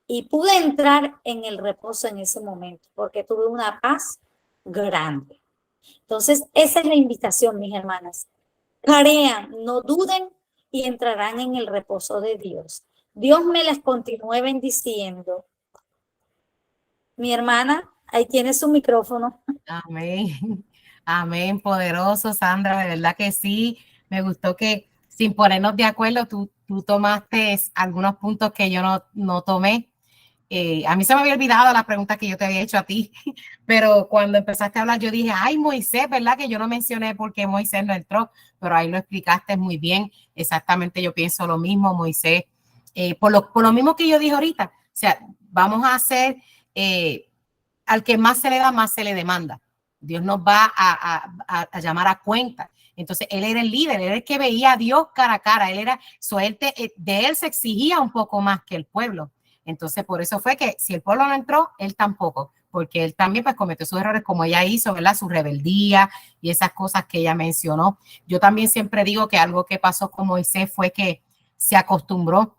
y pude entrar en el reposo en ese momento, porque tuve una paz grande. Entonces, esa es la invitación, mis hermanas. Crean, no duden y entrarán en el reposo de Dios. Dios me las continúe bendiciendo. Mi hermana, ahí tiene su micrófono. Amén. Amén, poderoso, Sandra, de verdad que sí. Me gustó que sin ponernos de acuerdo, tú tomaste algunos puntos que yo no tomé. A mí se me había olvidado la pregunta que yo te había hecho a ti, pero cuando empezaste a hablar yo dije, ay, Moisés, ¿verdad? Que yo no mencioné por qué Moisés no entró, pero ahí lo explicaste muy bien. Exactamente, yo pienso lo mismo, Moisés. Por lo mismo que yo dije ahorita, o sea, vamos a hacer, al que más se le da, más se le demanda. Dios nos va a llamar a cuenta. Entonces, él era el líder, él era el que veía a Dios cara a cara, él era, de él se exigía un poco más que el pueblo. Entonces, por eso fue que si el pueblo no entró, él tampoco, porque él también pues cometió sus errores como ella hizo, ¿verdad? Su rebeldía y esas cosas que ella mencionó. Yo también siempre digo que algo que pasó con Moisés fue que se acostumbró.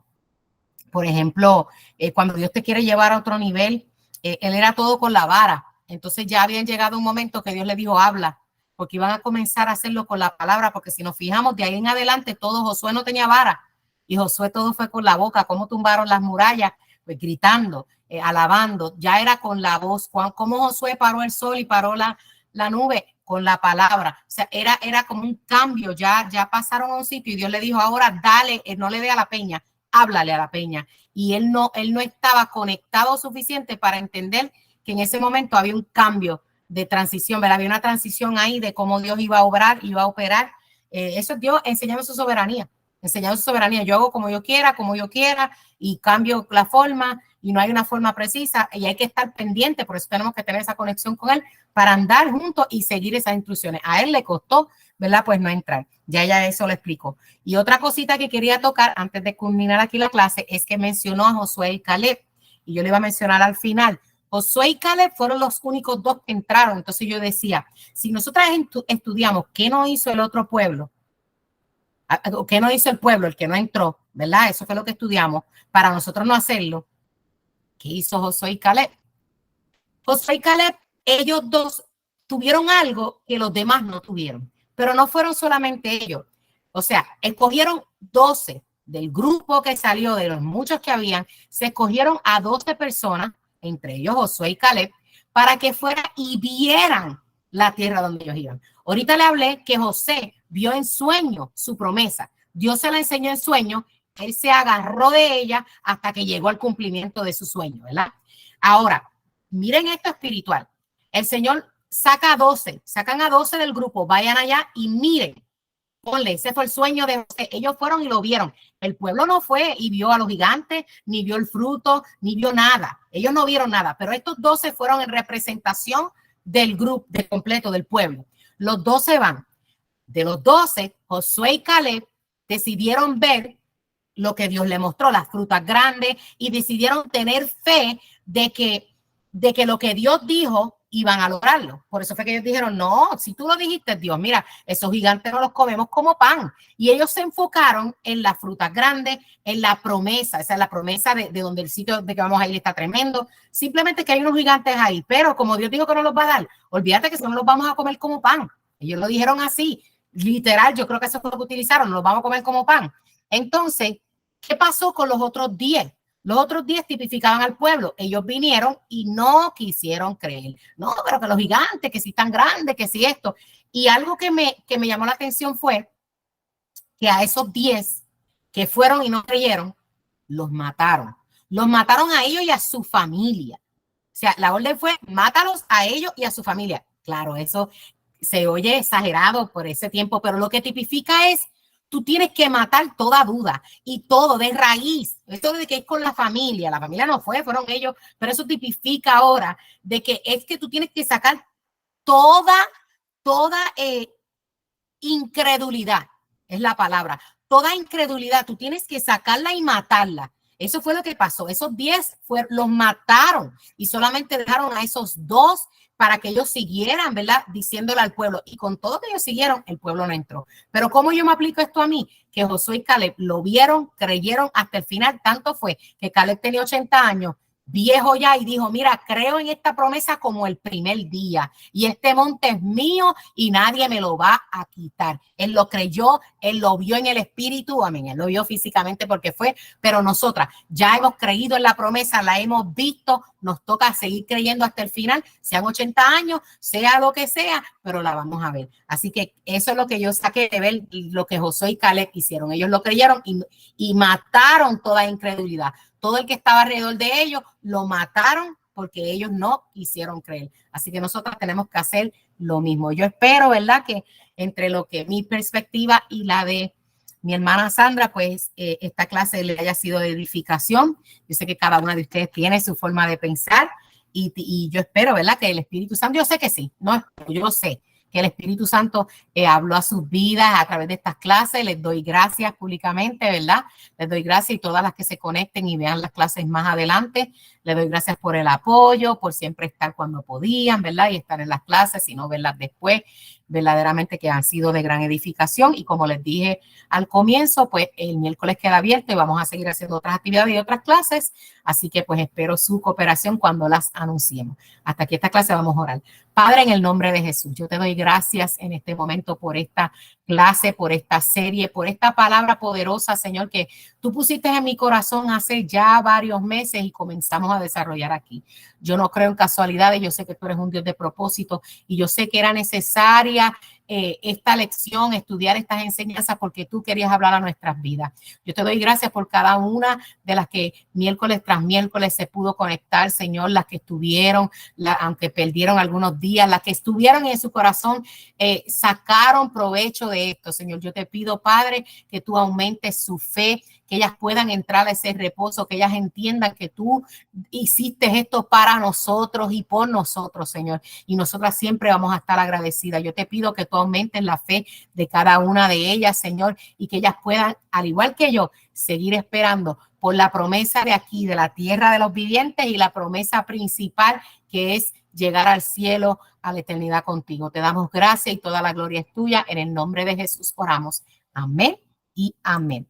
Por ejemplo, cuando Dios te quiere llevar a otro nivel, él era todo con la vara. Entonces ya habían llegado un momento que Dios le dijo, habla, porque iban a comenzar a hacerlo con la palabra, porque si nos fijamos de ahí en adelante, todo Josué no tenía vara y Josué todo fue con la boca, cómo tumbaron las murallas, pues gritando, alabando, ya era con la voz, cómo Josué paró el sol y paró la nube con la palabra, o sea, era como un cambio, ya pasaron a un sitio y Dios le dijo, ahora dale, no le dé a la peña, háblale a la peña. Y él no estaba conectado suficiente para entender que en ese momento había un cambio de transición, ¿verdad? Había una transición ahí de cómo Dios iba a obrar, iba a operar. Eso es Dios enseñando su soberanía, enseñando su soberanía. Yo hago como yo quiera y cambio la forma y no hay una forma precisa y hay que estar pendiente, por eso tenemos que tener esa conexión con él para andar juntos y seguir esas instrucciones. A él le costó, ¿verdad? Pues no entrar. Ya eso lo explico. Y otra cosita que quería tocar antes de culminar aquí la clase es que mencionó a Josué y Caleb. Y yo le iba a mencionar al final. Josué y Caleb fueron los únicos dos que entraron. Entonces yo decía, si nosotras estudiamos qué no hizo el otro pueblo, qué no hizo el pueblo, el que no entró, ¿verdad? Eso fue lo que estudiamos. Para nosotros no hacerlo, ¿qué hizo Josué y Caleb? Josué y Caleb, ellos dos tuvieron algo que los demás no tuvieron, pero no fueron solamente ellos. O sea, escogieron 12 del grupo que salió, de los muchos que habían, se escogieron a 12 personas, entre ellos Josué y Caleb, para que fueran y vieran la tierra donde ellos iban. Ahorita le hablé que José vio en sueño su promesa. Dios se la enseñó en sueño, él se agarró de ella hasta que llegó al cumplimiento de su sueño, ¿verdad? Ahora, miren esto espiritual. El Señor sacan a 12 del grupo, vayan allá y miren. Ponle, ese fue el sueño de José. Ellos fueron y lo vieron. El pueblo no fue y vio a los gigantes, ni vio el fruto, ni vio nada. Ellos no vieron nada, pero estos 12 fueron en representación del grupo, de completo del pueblo. Los 12 van. De los 12, Josué y Caleb decidieron ver lo que Dios le mostró, las frutas grandes, y decidieron tener fe de que lo que Dios dijo iban a lograrlo. Por eso fue que ellos dijeron, no, si tú lo dijiste, Dios, mira, esos gigantes no los comemos como pan. Y ellos se enfocaron en las frutas grandes, en la promesa, esa es la promesa de donde el sitio de que vamos a ir está tremendo. Simplemente que hay unos gigantes ahí, pero como Dios dijo que no los va a dar, olvídate que no los vamos a comer como pan. Ellos lo dijeron así, literal, yo creo que eso fue lo que utilizaron, no los vamos a comer como pan. Entonces, ¿qué pasó con los otros 10? Los otros 10 tipificaban al pueblo. Ellos vinieron y no quisieron creer. No, pero que los gigantes, que si tan grandes, que si esto. Y algo que me llamó la atención fue que a esos 10 que fueron y no creyeron, los mataron. Los mataron a ellos y a su familia. O sea, la orden fue, mátalos a ellos y a su familia. Claro, eso se oye exagerado por ese tiempo, pero lo que tipifica es, tú tienes que matar toda duda y todo de raíz. Esto de que es con la familia no fue, fueron ellos, pero eso tipifica ahora de que es que tú tienes que sacar toda incredulidad, es la palabra, toda incredulidad, tú tienes que sacarla y matarla. Eso fue lo que pasó. Esos 10 los mataron y solamente dejaron a esos 2 para que ellos siguieran, ¿verdad? Diciéndole al pueblo. Y con todo que ellos siguieron, el pueblo no entró. Pero ¿cómo yo me aplico esto a mí? Que Josué y Caleb lo vieron, creyeron hasta el final. Tanto fue que Caleb tenía 80 años viejo ya, y dijo, mira, creo en esta promesa como el primer día, y este monte es mío y nadie me lo va a quitar. Él lo creyó, él lo vio en el espíritu, amén, él lo vio físicamente porque fue, pero nosotras ya hemos creído en la promesa, la hemos visto, nos toca seguir creyendo hasta el final, sean 80 años, sea lo que sea, pero la vamos a ver. Así que eso es lo que yo saqué de ver lo que Josué y Caleb hicieron. Ellos lo creyeron y mataron toda incredulidad. Todo el que estaba alrededor de ellos lo mataron porque ellos no quisieron creer. Así que nosotros tenemos que hacer lo mismo. Yo espero, ¿verdad?, que entre lo que mi perspectiva y la de mi hermana Sandra, pues esta clase le haya sido de edificación. Yo sé que cada una de ustedes tiene su forma de pensar y yo espero, ¿verdad?, que el Espíritu Santo, yo sé que sí, no, yo sé que el Espíritu Santo habló a sus vidas a través de estas clases. Les doy gracias públicamente, ¿verdad? Les doy gracias y todas las que se conecten y vean las clases más adelante. Les doy gracias por el apoyo, por siempre estar cuando podían, ¿verdad? Y estar en las clases y no verlas después. Verdaderamente que han sido de gran edificación. Y como les dije al comienzo, pues el miércoles queda abierto y vamos a seguir haciendo otras actividades y otras clases. Así que pues espero su cooperación cuando las anunciemos. Hasta aquí esta clase vamos a orar. Padre, en el nombre de Jesús, yo te doy gracias en este momento por esta clase, por esta serie, por esta palabra poderosa, Señor, que tú pusiste en mi corazón hace ya varios meses y comenzamos a desarrollar aquí. Yo no creo en casualidades, yo sé que tú eres un Dios de propósito y yo sé que era necesaria esta lección, estudiar estas enseñanzas porque tú querías hablar a nuestras vidas. Yo te doy gracias por cada una de las que miércoles tras miércoles se pudo conectar, Señor, las que estuvieron, aunque perdieron algunos días, las que estuvieron en su corazón, sacaron provecho de esto, Señor. Yo te pido, Padre, que tú aumentes su fe, que ellas puedan entrar a ese reposo, que ellas entiendan que tú hiciste esto para nosotros y por nosotros, Señor. Y nosotras siempre vamos a estar agradecidas. Yo te pido que tú aumentes la fe de cada una de ellas, Señor, y que ellas puedan, al igual que yo, seguir esperando por la promesa de aquí, de la tierra de los vivientes y la promesa principal que es llegar al cielo, a la eternidad contigo. Te damos gracias y toda la gloria es tuya. En el nombre de Jesús oramos. Amén y amén.